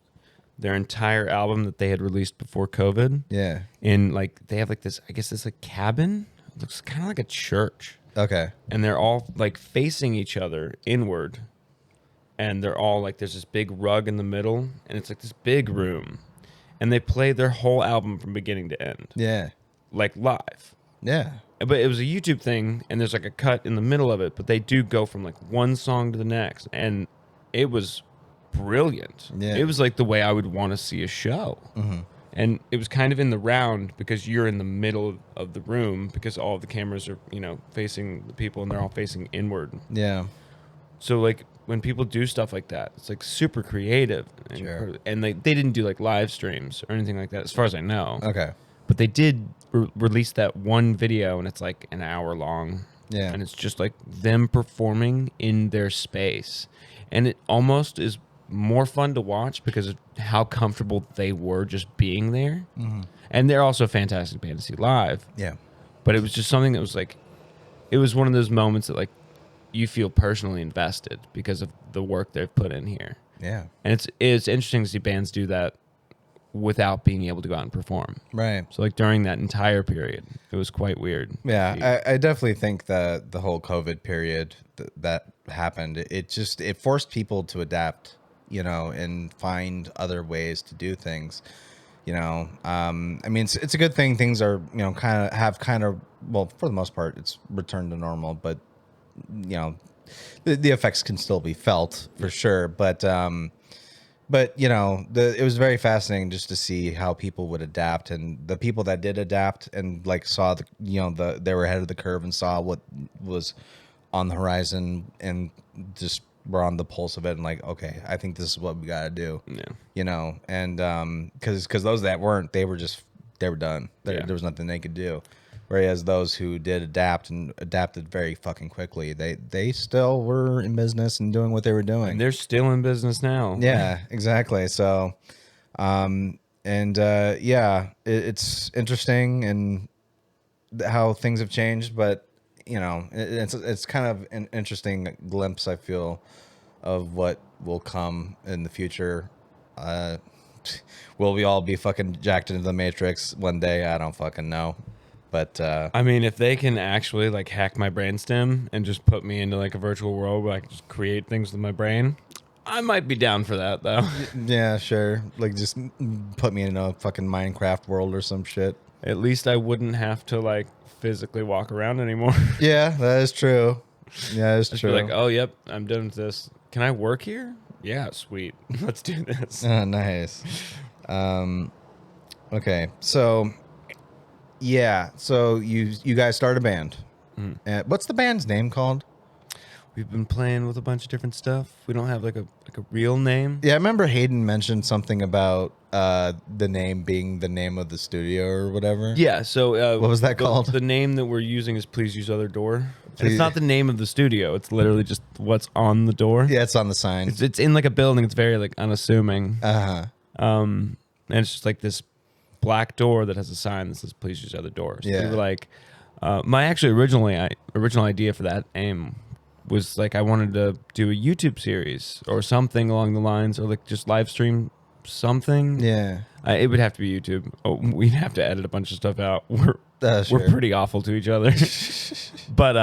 their entire album that they had released before COVID. Yeah. In like they have like this, I guess it's a cabin. It looks kind of like a church. Okay. And they're all like facing each other inward. And they're all like, there's this big rug in the middle, and it's like this big room. And they play their whole album from beginning to end. Yeah. Like live. Yeah. But it was a YouTube thing, and there's like a cut in the middle of it, but they do go from like one song to the next, and it was brilliant. Yeah. It was like the way I would want to see a show. Mm-hmm. And it was kind of in the round because you're in the middle of the room because all of the cameras are, you know, facing the people and they're all facing inward. Yeah. So like when people do stuff like that, it's like super creative. And, Sure. And they didn't do like live streams or anything like that, as far as I know. Okay. But they did release that one video, and it's like an hour long. Yeah. And it's just like them performing in their space. And it almost is more fun to watch because of how comfortable they were just being there. Mm-hmm. And they're also a fantastic band to see live. Yeah. But it was just something that was like, it was one of those moments that like you feel personally invested because of the work they've put in here. Yeah. And it's interesting to see bands do that without being able to go out and perform. Right. So like during that entire period, it was quite weird. Yeah, I definitely think that the whole COVID period that happened, it forced people to adapt, you know, and find other ways to do things. You know, I mean, it's a good thing things are, you know, well, for the most part, it's returned to normal, but, you know, the effects can still be felt for sure. But you know, it was very fascinating just to see how people would adapt, and the people that did adapt and like saw they were ahead of the curve and saw what was on the horizon and just were on the pulse of it and like, okay, I think this is what we got to do. Yeah. You know, and because those that weren't, they were done. There was nothing they could do. Whereas those who did adapt and adapted very fucking quickly, they still were in business and doing what they were doing. And they're still in business now. Yeah, exactly. So, And it's interesting and how things have changed, but it's kind of an interesting glimpse, I feel, of what will come in the future. Will we all be fucking jacked into the Matrix one day? I don't fucking know. But I mean, if they can actually like hack my brainstem and just put me into like a virtual world where I can just create things with my brain, I might be down for that though. yeah, sure. Like just put me in a fucking Minecraft world or some shit. At least I wouldn't have to like physically walk around anymore. Yeah, that is true. Yeah, it's Just true. be like, oh, yep, I'm done with this. Can I work here? Yeah, sweet. Let's do this. Oh, nice. Okay, so yeah, so you guys start a band. What's the band's name called? We've been playing with a bunch of different stuff. We don't have like a real name. Yeah, I remember Hayden mentioned something about the name being the name of the studio or whatever. Yeah, so what was that called? The name that we're using is Please Use Other Door. And it's not the name of the studio. It's literally just what's on the door. Yeah, it's on the sign. It's in like a building. It's very like unassuming. Uh-huh. And it's just like this black door that has a sign that says Please Use Other Doors. Yeah. We were like, my original idea for that aim was like I wanted to do a YouTube series or something along the lines, or like just live stream something. Yeah. It would have to be YouTube. Oh, we'd have to edit a bunch of stuff out. Sure. We're pretty awful to each other. But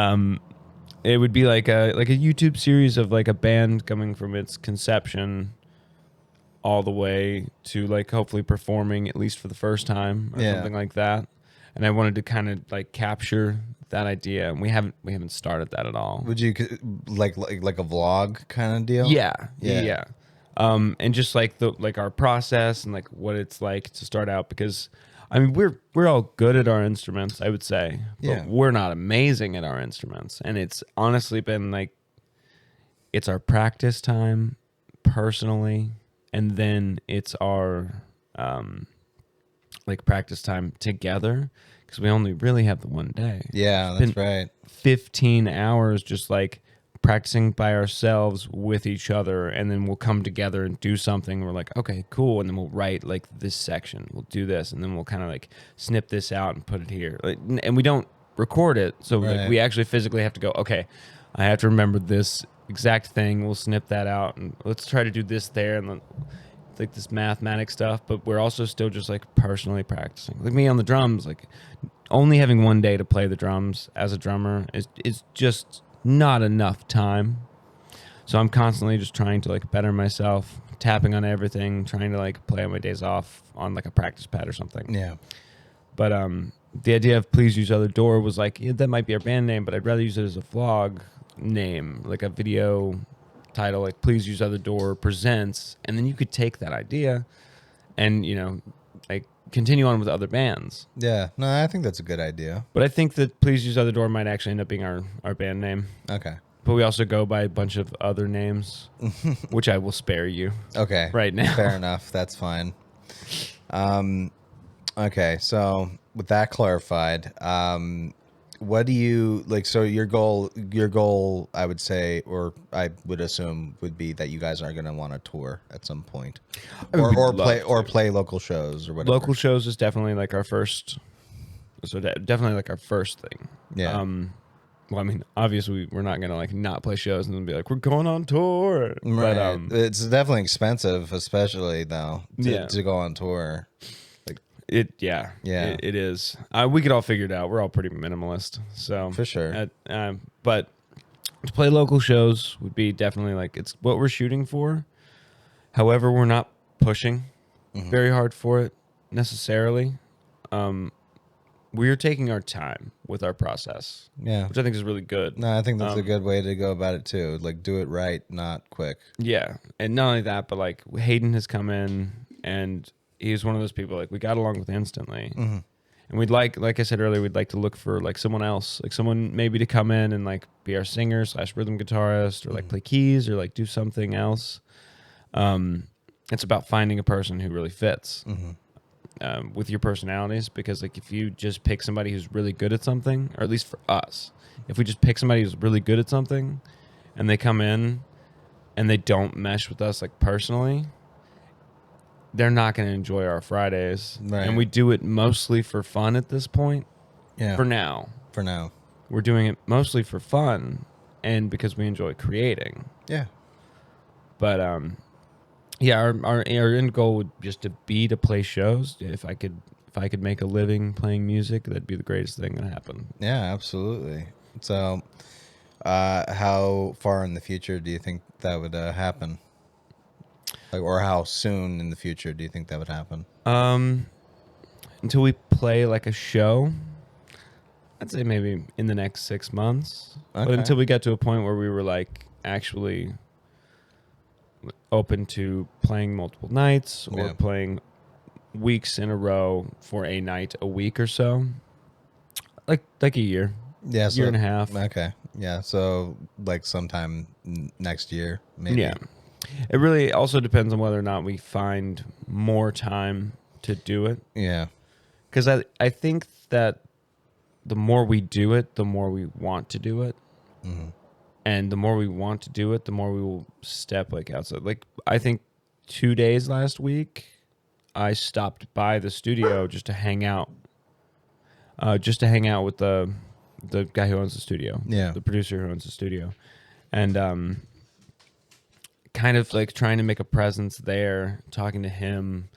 it would be like a YouTube series of like a band coming from its conception all the way to like hopefully performing at least for the first time or something like that. And I wanted to kind of like capture that idea, and we haven't started that at all. Would you like a vlog kind of deal? Yeah. And just like our process and like what it's like to start out, because I mean we're all good at our instruments, I would say, but we're not amazing at our instruments, and it's honestly been like it's our practice time personally, and then it's our like practice time together, because we only really have the one day. Yeah, that's right. 15 hours just like practicing by ourselves with each other, and then we'll come together and do something. We're like, okay, cool, and then we'll write like this section. We'll do this, and then we'll kind of like snip this out and put it here. Like, and we don't record it, so like we actually physically have to go, okay, I have to remember this exact thing. We'll snip that out, and let's try to do this there, and then like this mathematic stuff, but we're also still just like personally practicing. Like me on the drums, like only having one day to play the drums as a drummer is just not enough time. So I'm constantly just trying to like better myself, tapping on everything, trying to like play on my days off on like a practice pad or something. Yeah. But the idea of Please Use Other Door was like, that might be our band name, but I'd rather use it as a vlog name, like a video title, like Please Use Other Door Presents, and then you could take that idea and like continue on with other bands. Yeah, no, I think that's a good idea. But I think that Please Use Other Door might actually end up being our band name. Okay. But we also go by a bunch of other names, which I will spare you. Okay. Right now. Fair enough. That's fine. Okay, so with that clarified, what do you like? So your goal, I would say, or I would assume, would be that you guys are going to want to tour at some point, or play local shows or whatever. Local shows is definitely like our first. So definitely like our first thing. Yeah. Well, I mean, obviously we're not gonna like not play shows and then be like we're going on tour. Right. But it's definitely expensive, especially though, to go on tour. It is. We could all figure it out. We're all pretty minimalist, so for sure. But to play local shows would be definitely like it's what we're shooting for. However, we're not pushing very hard for it necessarily. We're taking our time with our process, which I think is really good. No, I think that's a good way to go about it too. Like do it right, not quick. Yeah, and not only that, but like Hayden has come in and he's one of those people like we got along with instantly, and we'd like I said earlier, we'd like to look for like someone else, like someone maybe to come in and like be our singer / rhythm guitarist, or like play keys, or like do something else. It's about finding a person who really fits with your personalities, because like if you just pick somebody who's really good at something, or at least for us, if we just pick somebody who's really good at something and they come in and they don't mesh with us like personally, they're not going to enjoy our Fridays. Right. And we do it mostly for fun at this point. Yeah. For now. We're doing it mostly for fun and because we enjoy creating. Yeah. But yeah, our end goal would just to be to play shows. If I could make a living playing music, that'd be the greatest thing that happen. Yeah, absolutely. So, how far in the future do you think that would happen? Like, or how soon in the future do you think that would happen? Until we play like a show, I'd say maybe in the next 6 months. Okay. But until we got to a point where we were like actually open to playing multiple nights or playing weeks in a row for a night a week or so, like a year, year and a half. Okay, yeah. So like sometime next year, maybe. Yeah. It really also depends on whether or not we find more time to do it. Yeah. Because I think that the more we do it, the more we want to do it. Mm-hmm. And the more we want to do it, the more we will step like outside. Like I think 2 days last week, I stopped by the studio just to hang out. Just to hang out with the guy who owns the studio. Yeah. The producer who owns the studio. And kind of like trying to make a presence there, talking to him,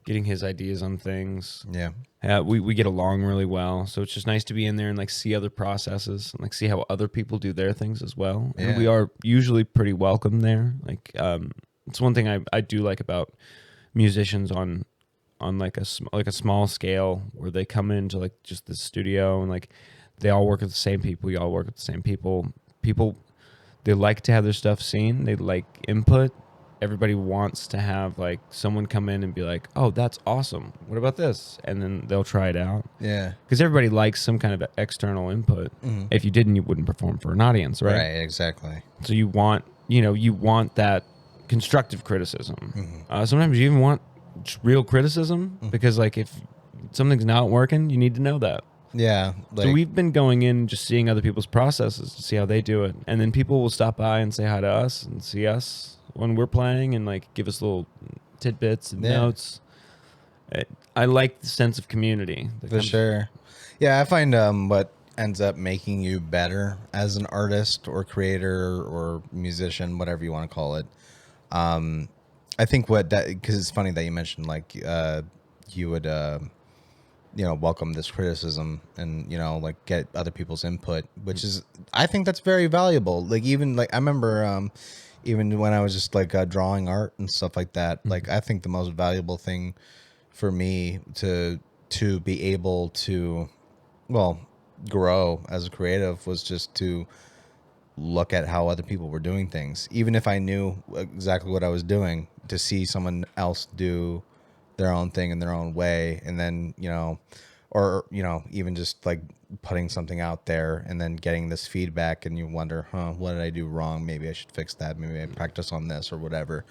getting his ideas on things. Yeah. We get along really well, so it's just nice to be in there and like see other processes and like see how other people do their things as well. Yeah. And we are usually pretty welcome there. Like it's one thing I do like about musicians on like a small scale where they come into like just the studio and like they all work with the same people. We all work with the same people. People, they like to have their stuff seen. They like input. Everybody wants to have like someone come in and be like, "Oh, that's awesome. What about this?" And then they'll try it out. Yeah. Because everybody likes some kind of external input. Mm-hmm. If you didn't, you wouldn't perform for an audience, right? Right. Exactly. So you want that constructive criticism. Mm-hmm. Sometimes you even want real criticism because like if something's not working, you need to know that. Yeah. Like, So we've been going in and just seeing other people's processes to see how they do it. And then people will stop by and say hi to us and see us when we're playing and like give us little tidbits and notes. I like the sense of community. For sure. Yeah, I find what ends up making you better as an artist or creator or musician, whatever you want to call it. I think because it's funny that you mentioned like you would welcome this criticism and like get other people's input, which is, I think that's very valuable. Like even like I remember even when I was just like drawing art and stuff like that, like I think the most valuable thing for me to be able to grow as a creative was just to look at how other people were doing things, even if I knew exactly what I was doing, to see someone else do their own thing in their own way, and then or even just like putting something out there and then getting this feedback, and you wonder, what did I do wrong? Maybe I should fix that. Maybe I practice on this or whatever.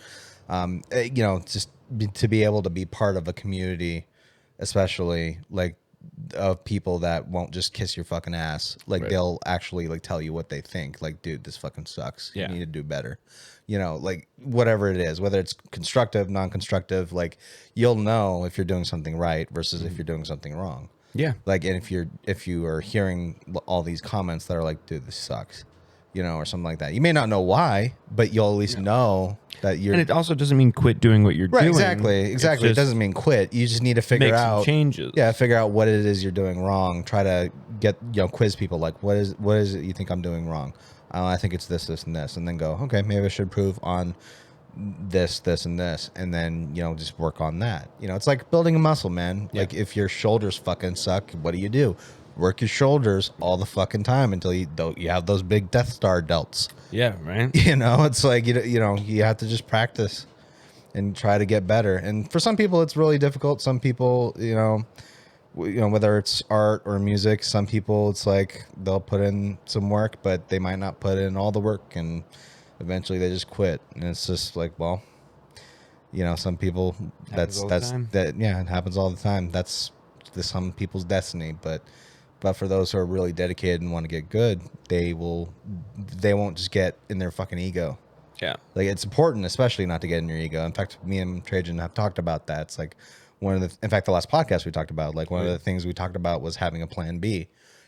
Just to be able to be part of a community, especially like of people that won't just kiss your fucking ass. Like they'll actually like tell you what they think. Like, dude, this fucking sucks. Yeah. You need to do better. Like whatever it is, whether it's constructive, non-constructive, like you'll know if you're doing something right versus if you're doing something wrong. Yeah. Like, and if you are hearing all these comments that are like, dude, this sucks, or something like that, you may not know why, but you'll at least know that you're. And it also doesn't mean quit doing what you're doing. Exactly. It doesn't mean quit. You just need to figure out some changes. Yeah, figure out what it is you're doing wrong. Try to get quiz people like, what is it you think I'm doing wrong? I think it's this, and this, and then go, okay, maybe I should improve on this, and this, and then just work on that. It's like building a muscle, man. Yeah. Like if your shoulders fucking suck, what do? Work your shoulders all the fucking time until you have those big Death Star delts. Yeah, right. It's like you have to just practice and try to get better. And for some people, it's really difficult. Some people, whether it's art or music, some people it's like they'll put in some work, but they might not put in all the work, and eventually they just quit. And it's just like, well, some people it happens all the time. That's some people's destiny, but for those who are really dedicated and want to get good, they won't just get in their fucking ego. Yeah. Like, it's important, especially not to get in your ego. In fact, me and Trajan have talked about that. It's like in fact, the last podcast we talked about, like one of the things we talked about was having a plan B,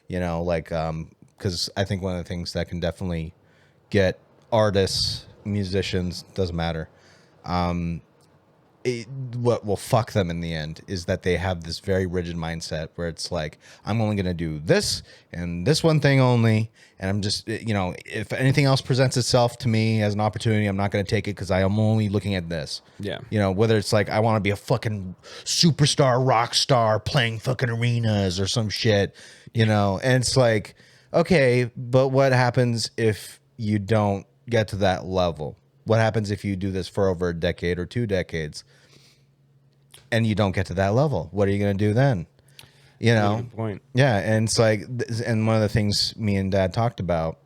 like, because I think one of the things that can definitely get artists, musicians, doesn't matter, what will fuck them in the end is that they have this very rigid mindset where it's like, I'm only going to do this and this one thing only. And I'm just, if anything else presents itself to me as an opportunity, I'm not going to take it because I am only looking at this. Yeah. Whether it's like, I want to be a fucking superstar, rock star playing fucking arenas or some shit, and it's like, okay, but what happens if you don't get to that level? What happens if you do this for over a decade or 2 decades and you don't get to that level? What are you going to do then? Good point. Yeah. And it's like, and one of the things me and Dad talked about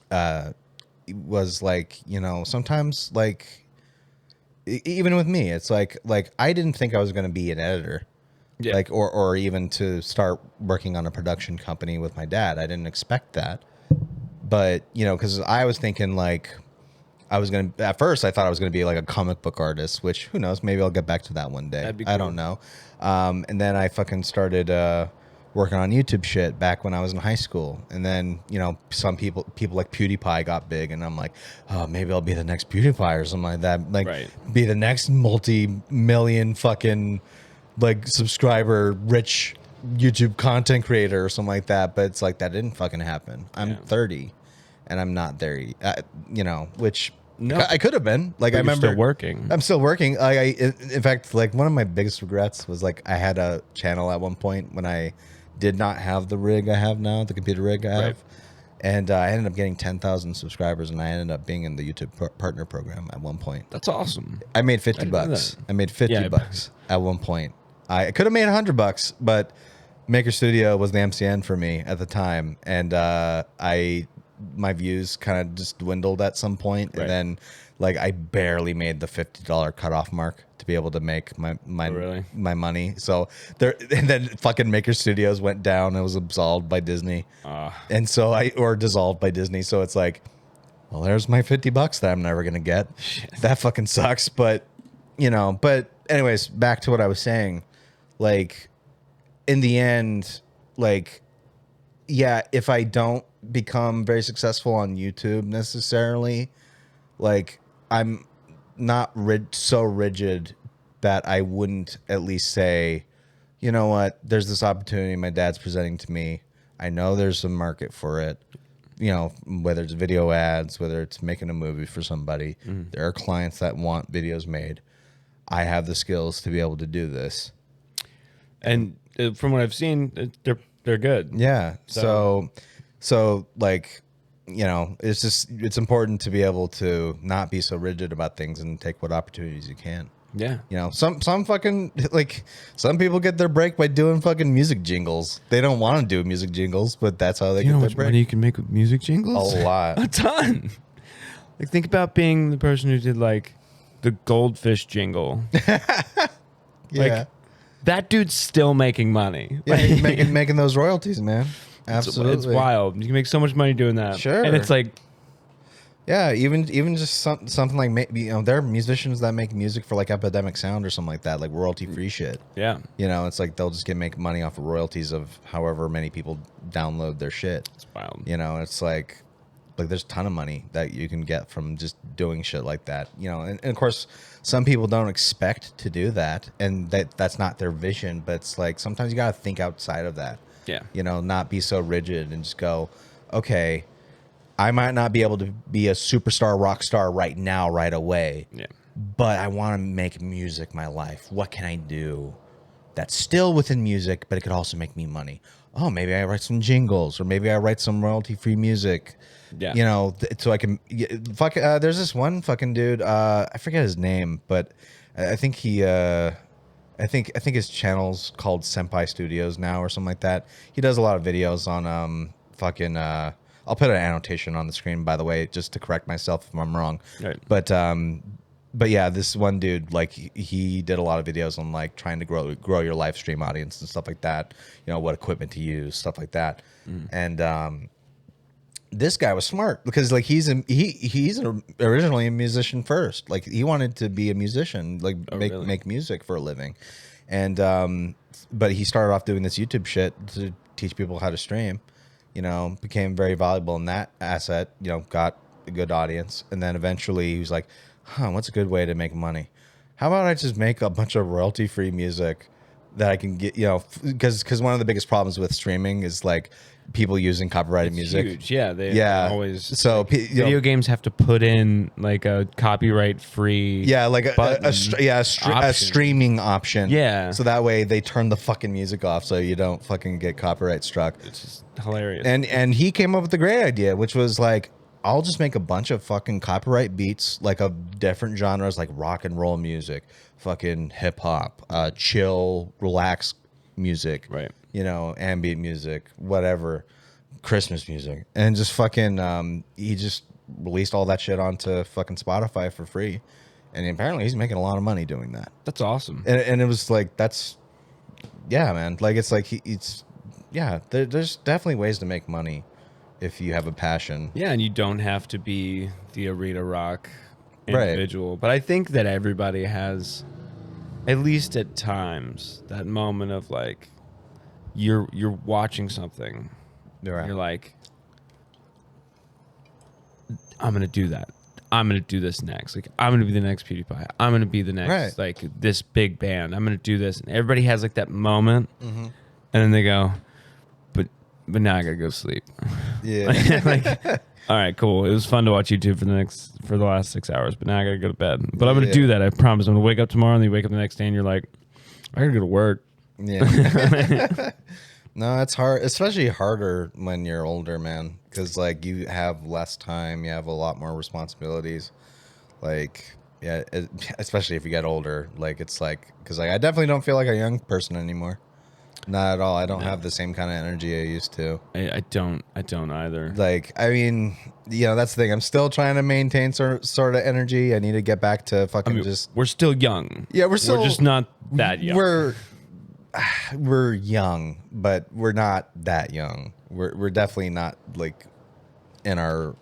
was like, sometimes like, even with me, it's like I didn't think I was going to be an editor. Yeah. Like, or even to start working on a production company with my dad. I didn't expect that. But, because I was thinking like, at first I thought I was going to be like a comic book artist, which who knows, maybe I'll get back to that one day. That'd be cool. I don't know. And then I fucking started working on YouTube shit back when I was in high school. And then, some people like PewDiePie got big and I'm like, oh, maybe I'll be the next PewDiePie or something like that. Like be the next multi-million fucking like subscriber rich YouTube content creator or something like that. But it's like, that didn't fucking happen. I'm 30 and I'm not there, which no, I could have been. Like, I remember still working. I'm still working. In fact, like one of my biggest regrets was like I had a channel at one point when I did not have the rig I have now, the computer rig I have, and I ended up getting 10,000 subscribers, and I ended up being in the YouTube partner program at one point. That's awesome. I made $50. I made $50 at one point. I could have made $100, but Maker Studio was the MCN for me at the time, and my views kind of just dwindled at some point, and then like I barely made the $50 cutoff mark to be able to make my money. So there, and then fucking Maker Studios went down and was absolved by Disney, and so or dissolved by Disney. So it's like, well, there's my $50 that I'm never gonna get. Shit. That fucking sucks. But but anyways, back to what I was saying. Like in the end, like if I don't become very successful on YouTube necessarily, like I'm not so rigid that I wouldn't at least say, you know what, there's this opportunity my dad's presenting to me. I know there's a market for it. Whether it's video ads, whether it's making a movie for somebody, there are clients that want videos made. I have the skills to be able to do this. And from what I've seen, they're good. Yeah. So like, it's important to be able to not be so rigid about things and take what opportunities you can. Yeah. Some fucking, like, some people get their break by doing fucking music jingles. They don't want to do music jingles, but that's how they get their break. You know how much money you can make with music jingles? A lot. A ton. Like, think about being the person who did, like, the goldfish jingle. Like, that dude's still making money. Yeah, he's making those royalties, man. Absolutely. It's wild. You can make so much money doing that. Sure. And it's like, yeah, even just something like, there are musicians that make music for like Epidemic Sound or something like that, like royalty-free shit. Yeah. It's like they'll just make money off of royalties of however many people download their shit. It's wild. It's like there's a ton of money that you can get from just doing shit like that. And of course, some people don't expect to do that, and that's not their vision, but it's like sometimes you got to think outside of that. Yeah. Not be so rigid and just go, okay, I might not be able to be a superstar rock star right now, right away. Yeah. But I want to make music my life. What can I do that's still within music, but it could also make me money? Oh, maybe I write some jingles, or maybe I write some royalty-free music. Yeah. So I can there's this one fucking dude, I forget his name, but I think he I think his channel's called Senpai Studios now or something like that. He does a lot of videos on I'll put an annotation on the screen, by the way, just to correct myself if I'm wrong. Right. But yeah, this one dude, like he did a lot of videos on like trying to grow your live stream audience and stuff like that. What equipment to use, stuff like that. And this guy was smart because like he's originally a musician first. Like he wanted to be a musician, like make music for a living, and but he started off doing this YouTube shit to teach people how to stream. You know, became very valuable in that asset. You know, got a good audience, and then eventually he was like, what's a good way to make money? How about I just make a bunch of royalty-free music that I can get, you know, because one of the biggest problems with streaming is like people using copyrighted music. Huge. Yeah, they always. So like, video games have to put in like a copyright-free. Yeah, like a streaming option. Yeah. So that way they turn the fucking music off, so you don't fucking get copyright struck. It's just hilarious. And he came up with a great idea, which was like, I'll just make a bunch of fucking copyright beats, like of different genres, like rock and roll music, fucking hip hop, chill, relax music, right? You know, ambient music, whatever, Christmas music, and just fucking. He just released all that shit onto fucking Spotify for free, and apparently he's making a lot of money doing that. That's awesome. And it was like yeah, man. Like it's like there's definitely ways to make money if you have a passion. Yeah, and you don't have to be the arena rock individual. Right. But I think that everybody has, at least at times, that moment of like you're watching something. Right. You're like, I'm gonna do that. I'm gonna do this next. Like I'm gonna be the next PewDiePie. I'm gonna be the next like this big band. I'm gonna do this. And everybody has like that moment, and then they go, but now I gotta go sleep. Yeah. like, all right, cool. It was fun to watch YouTube for the last 6 hours, but now I gotta go to bed. But I'm gonna do that. I promise. I'm gonna wake up tomorrow, and then you wake up the next day, and you're like, I gotta go to work. Yeah. No, it's hard, especially harder when you're older, man, because like you have less time, you have a lot more responsibilities. Like, yeah, especially if you get older. Like it's like, because like I definitely don't feel like a young person anymore. Not at all. I don't have the same kind of energy I used to. I don't either. Like, I mean, you know, that's the thing. I'm still trying to maintain sort of energy. I need to get back to fucking We're still young. Yeah, we're just not that young. We're young, but we're not that young. We're definitely not like in our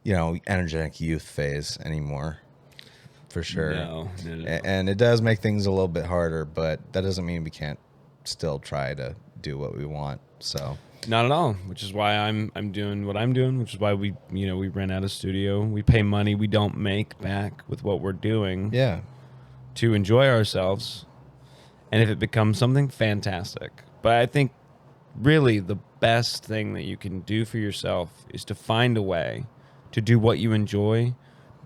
energetic youth phase anymore. For sure. No. And it does make things a little bit harder, but that doesn't mean we can't still try to do what we want. So not at all, which is why I'm doing what I'm doing, which is why we rent out a studio. We pay money we don't make back with what we're doing. Yeah. To enjoy ourselves. And if it becomes something, fantastic. But I think really the best thing that you can do for yourself is to find a way to do what you enjoy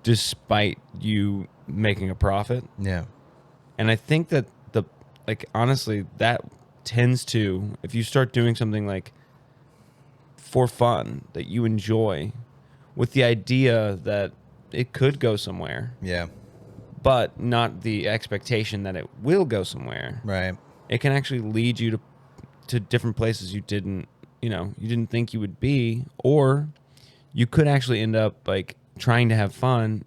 despite you making a profit. Yeah. And I think that honestly, that tends to, if you start doing something like for fun that you enjoy with the idea that it could go somewhere. Yeah. But not the expectation that it will go somewhere. Right. It can actually lead you to different places you didn't think you would be, or you could actually end up like trying to have fun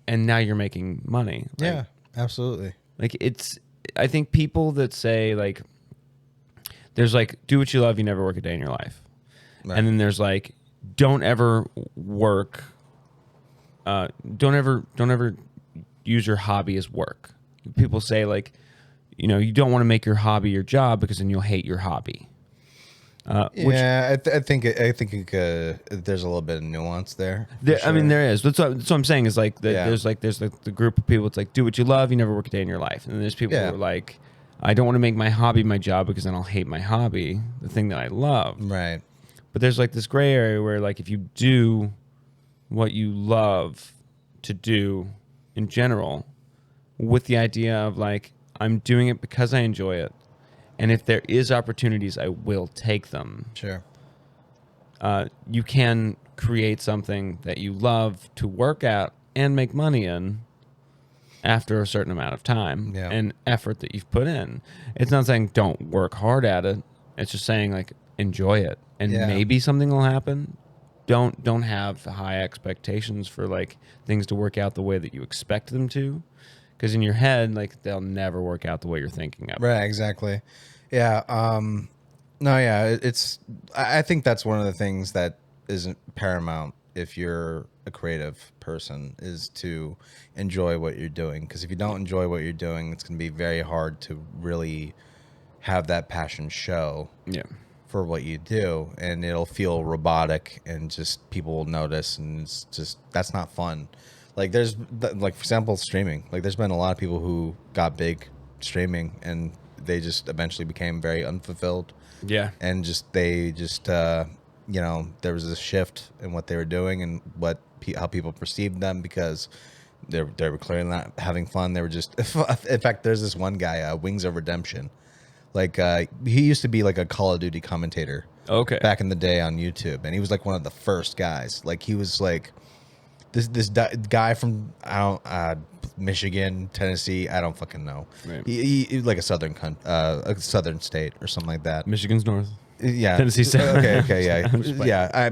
and now you're making money. Like, yeah, absolutely. Like I think people that say like, there's like, do what you love, you never work a day in your life. Right. And then there's like, don't ever work. Don't ever use your hobby as work. People say like, you don't want to make your hobby your job because then you'll hate your hobby. I think there's a little bit of nuance there. Sure. I mean, there is. That's what I'm saying is like there's the group of people. It's like, do what you love, you never work a day in your life. And then there's people who are like, I don't want to make my hobby my job because then I'll hate my hobby, the thing that I love. Right. But there's like this gray area where like if you do what you love to do in general, with the idea of like, I'm doing it because I enjoy it. And if there is opportunities, I will take them. Sure. You can create something that you love to work at and make money in after a certain amount of time and effort that you've put in. It's not saying don't work hard at it. It's just saying like enjoy it, and maybe something will happen. Don't have high expectations for like things to work out the way that you expect them to. Because in your head, like they'll never work out the way you're thinking of. Right, exactly. Yeah. No, yeah, I think that's one of the things that isn't paramount if you're a creative person is to enjoy what you're doing. Because if you don't enjoy what you're doing, it's going to be very hard to really have that passion show Yeah. for what you do, and it'll feel robotic, and just people will notice, and it's just that's not fun. Like like for example, streaming. Like there's been a lot of people who got big streaming, and they just eventually became very unfulfilled. Yeah. And there was a shift in what they were doing and how people perceived them, because they were clearly not having fun. They were just, in fact, there's this one guy, Wings of Redemption. Like he used to be like a Call of Duty commentator. Okay. Back in the day on YouTube, and he was like one of the first guys. Like he was like this guy from Michigan, Tennessee. I don't fucking know. Right. He like a southern state or something like that. Michigan's north. Yeah, Tennessee South. Okay, yeah, yeah.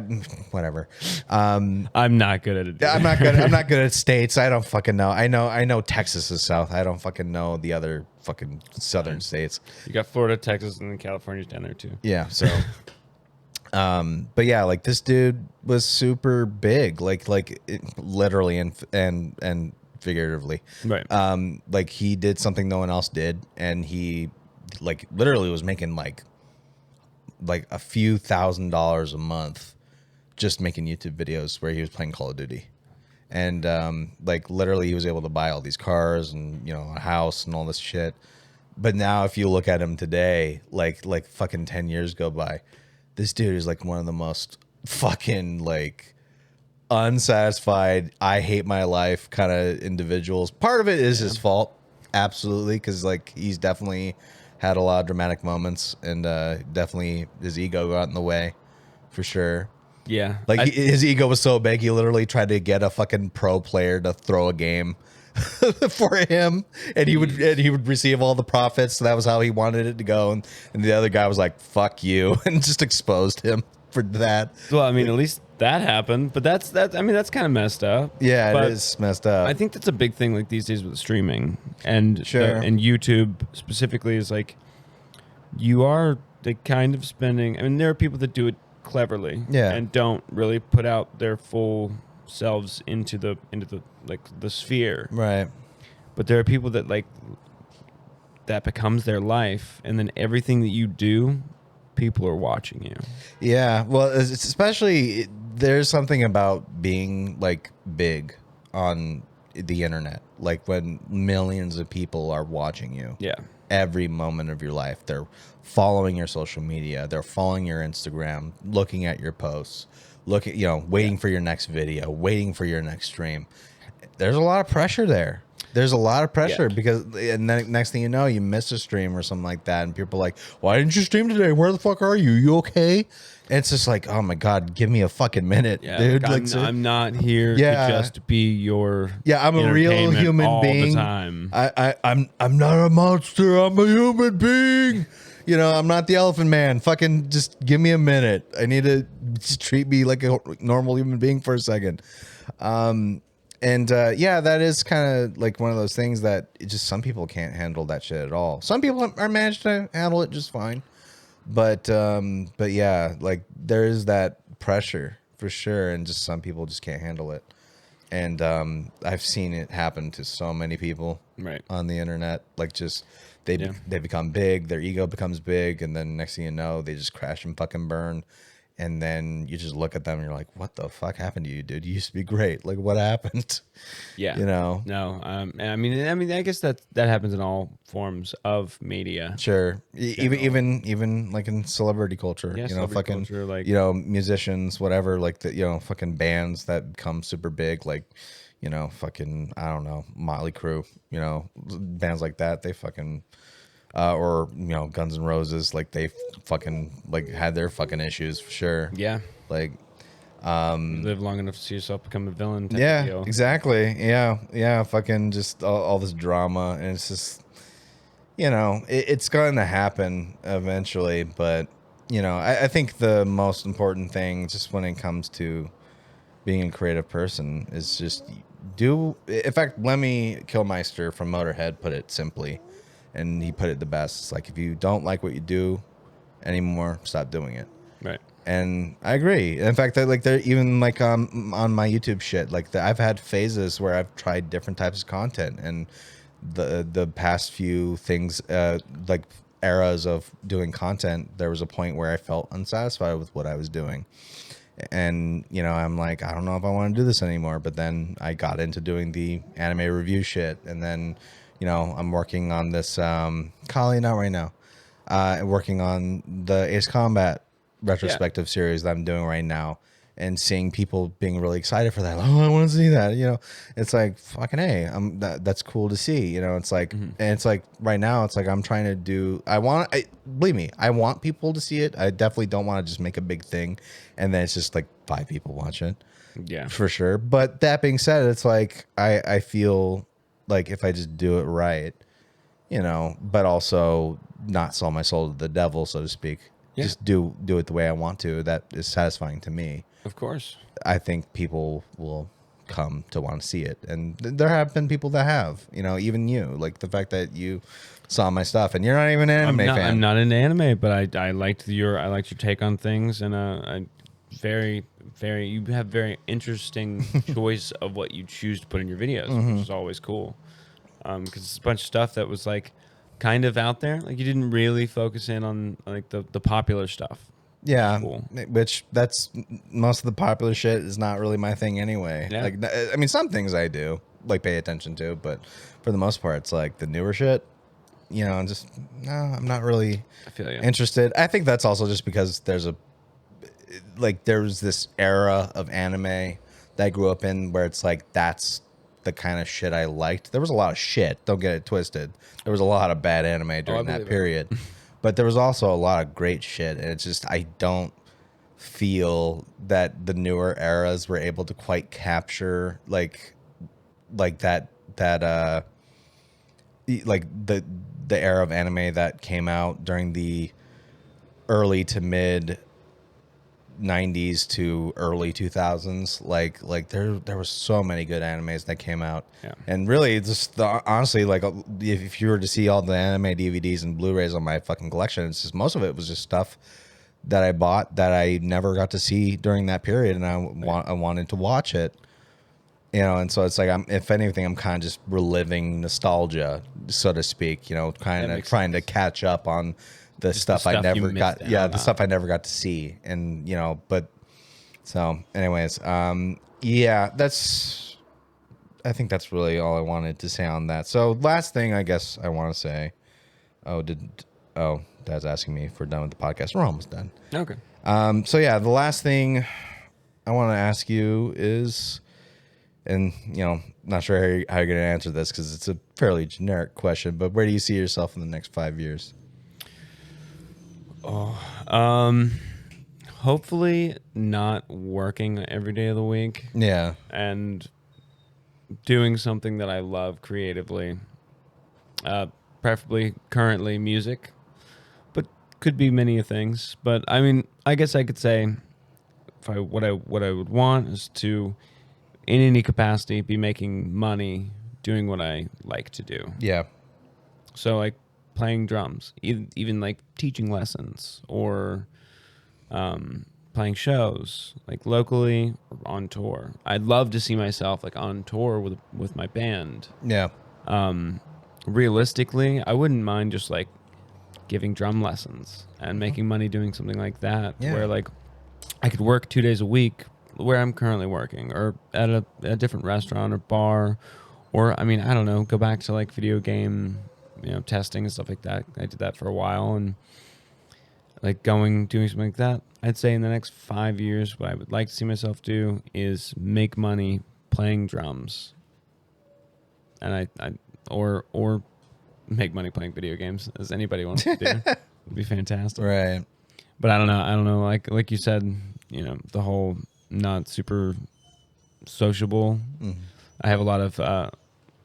Whatever. I'm not good at it. I'm not good. I'm not good at states. I don't fucking know. I know Texas is south. I don't fucking know the other fucking southern states. You got Florida, Texas, and then California's down there too. Yeah. So, but yeah, like this dude was super big, literally and figuratively. Right. Like he did something no one else did, and he like literally was making like a few $1,000s a month just making YouTube videos where he was playing Call of Duty. And like literally he was able to buy all these cars and a house and all this shit. But now if you look at him today, like fucking 10 years go by, this dude is like one of the most fucking like unsatisfied, I hate my life kind of individuals. Part of it is his fault, absolutely, because like he's definitely had a lot of dramatic moments, and definitely his ego got in the way, for sure. Yeah. Like his ego was so big, he literally tried to get a fucking pro player to throw a game for him, and he would receive all the profits. So that was how he wanted it to go, and the other guy was like, "Fuck you," and just exposed him for that. Well, I mean, at least that happened, but that's I mean, that's kind of messed up. Yeah, but it is messed up. I think that's a big thing, like these days with streaming and Sure. and YouTube specifically is like you are the kind of spending. I mean, there are people that do it cleverly, Yeah. and don't really put out their full selves into the like the sphere, Right. But there are people that like that becomes their life, and then everything that you do, people are watching you. Yeah, well, it's especially there's something about being like big on the internet, like when millions of people are watching you. Yeah. Every moment of your life, they're following your social media, they're following your Instagram, looking at your posts, waiting for your next video, waiting for your next stream. There's a lot of pressure there. There's a lot of pressure because, and then next thing you know, you miss a stream or something like that, and people are like, "Why didn't you stream today? Where the fuck are you? You okay?" And it's just like, oh my god, give me a fucking minute, dude. Like, I'm not here to just be your I'm a real human all being. The time. I'm not a monster. I'm a human being. I'm not the Elephant Man. Fucking just give me a minute. I need to just treat me like a normal human being for a second. And that is kind of like one of those things that some people can't handle that shit at all. Some people are managed to handle it just fine, but yeah, like there is that pressure for sure, and just some people just can't handle it. And I've seen it happen to so many people on the internet. Like just they become big, their ego becomes big, and then next thing you know, they just crash and fucking burn. And then you just look at them and you're like, what the fuck happened to you, dude? You used to be great. Like, what happened? Yeah. No. And I mean, I guess that happens in all forms of media. Sure. Even like in celebrity culture, fucking culture, like, musicians, whatever, like the, fucking bands that become super big, like, fucking, I don't know, Motley Crue, bands like that, they fucking, or Guns N' Roses, like they fucking like had their fucking issues for sure. Yeah, like live long enough to see yourself become a villain. Yeah, exactly. Yeah. Fucking just all this drama, and it's just it's going to happen eventually. But I think the most important thing, just when it comes to being a creative person, is just in fact, Lemmy Kilmister from Motorhead put it simply. And he put it the best. It's like, if you don't like what you do anymore, stop doing it. Right. And I agree. In fact, they're even like on my YouTube shit. Like I've had phases where I've tried different types of content, and the past few things, like eras of doing content, there was a point where I felt unsatisfied with what I was doing, and I'm like, I don't know if I want to do this anymore. But then I got into doing the anime review shit, and then I'm working on this Kali not right now, working on the Ace Combat retrospective series that I'm doing right now, and seeing people being really excited for that. Like, oh, I want to see that. It's like fucking hey, that's cool to see. It's like, and it's like right now, it's like I'm trying to do. Believe me, I want people to see it. I definitely don't want to just make a big thing, and then it's just like 5 people watch it. Yeah, for sure. But that being said, it's like I feel like if I just do it right, but also not sell my soul to the devil, so to speak. Yeah. Just do it the way I want to. That is satisfying to me. Of course. I think people will come to want to see it. And there have been people that have, even you. Like the fact that you saw my stuff and you're not even an anime fan. I'm not into anime, but I liked your take on things, and you have very interesting choice of what you choose to put in your videos, which is always cool. Because it's a bunch of stuff that was like kind of out there. Like you didn't really focus in on like the popular stuff. Yeah, cool. Which that's most of the popular shit is not really my thing anyway. Yeah. Like I mean, some things I do like pay attention to, but for the most part, it's like the newer shit. Just no, I'm not really interested. I think that's also just because there was this era of anime that I grew up in where it's like that's the kind of shit I liked. There was a lot of shit. Don't get it twisted. There was a lot of bad anime during that period. But there was also a lot of great shit. And it's just, I don't feel that the newer eras were able to quite capture like that like the era of anime that came out during the early to mid 90s to early 2000s. Like there were so many good animes that came out. Yeah. And really just honestly, like if you were to see all the anime DVDs and Blu-rays on my fucking collection, it's just most of it was just stuff that I bought that I never got to see during that period, and I wanted to watch it. And so it's like if anything, I'm kind of just reliving nostalgia, so to speak, kind of trying to catch up on the stuff I never got. Yeah, the stuff I never got to see. And, but so anyways, yeah, I think that's really all I wanted to say on that. So last thing I guess I want to say, Dad's asking me if we're done with the podcast. We're almost done. Okay. So yeah, the last thing I want to ask you is, and not sure how you're going to answer this because it's a fairly generic question, but where do you see yourself in the next 5 years? Hopefully not working every day of the week. Yeah. And doing something that I love creatively. Preferably currently music, but could be many things. But I mean, I guess I could say what I would want is to, in any capacity, be making money doing what I like to do. Yeah. So like playing drums, even like teaching lessons or playing shows like locally or on tour. I'd love to see myself like on tour with my band. Yeah. Realistically, I wouldn't mind just like giving drum lessons and making money doing something like that. Yeah. Where like I could work 2 days a week where I'm currently working, or at a different restaurant or bar, or I mean, I don't know, go back to like video game testing and stuff like that. I did that for a while, and like doing something like that. I'd say in the next 5 years, what I would like to see myself do is make money playing drums, and or make money playing video games, as anybody wants to do. It'd be fantastic, right? But I don't know. Like you said, the whole not super sociable. Mm-hmm. I have a lot of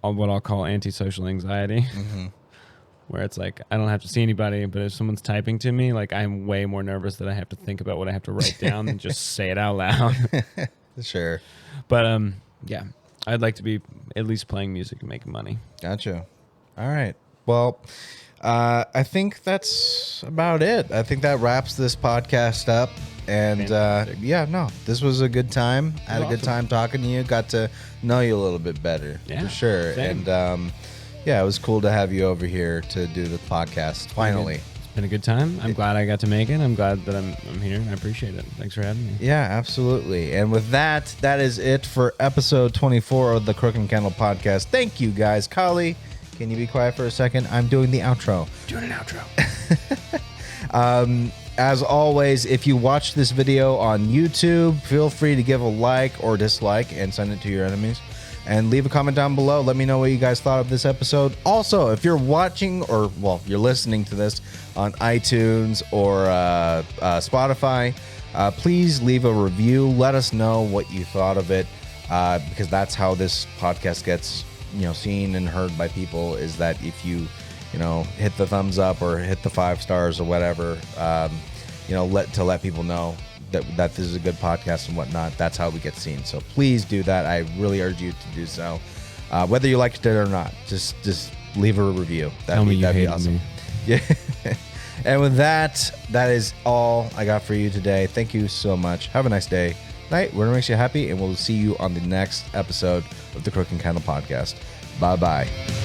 what I'll call antisocial anxiety. Mm-hmm. Where it's like, I don't have to see anybody, but if someone's typing to me, like I'm way more nervous that I have to think about what I have to write down than just say it out loud. Sure. But yeah, I'd like to be at least playing music and making money. Gotcha. All right. Well, I think that's about it. I think that wraps this podcast up. And this was a good time. I had a good time talking to you. Got to know you a little bit better, for sure. Same. And it was cool to have you over here to do the podcast. Finally, it's been a good time. I'm glad I got to make it. I'm glad that I'm here, and I appreciate it. Thanks for having me. Yeah, absolutely. And with that is it for episode 24 of the Crooke and Candle Podcast. Thank you, guys. Kali, can you be quiet for a second? I'm doing the outro. Doing an outro. As always, if you watch this video on YouTube, feel free to give a like or dislike and send it to your enemies. And leave a comment down below. Let me know what you guys thought of this episode. Also, if you're watching you're listening to this on iTunes or Spotify, please leave a review. Let us know what you thought of it, because that's how this podcast gets seen and heard by people, is that if you hit the thumbs up or hit the 5 stars or whatever, let people know that this is a good podcast and whatnot. That's how we get seen. So please do that. I really urge you to do so. Whether you liked it or not, just leave a review. That'd be awesome. Yeah. And with that is all I got for you today. Thank you so much. Have a nice day, night, whatever makes you happy, and we'll see you on the next episode of the Crooke and Candle Podcast. Bye-bye.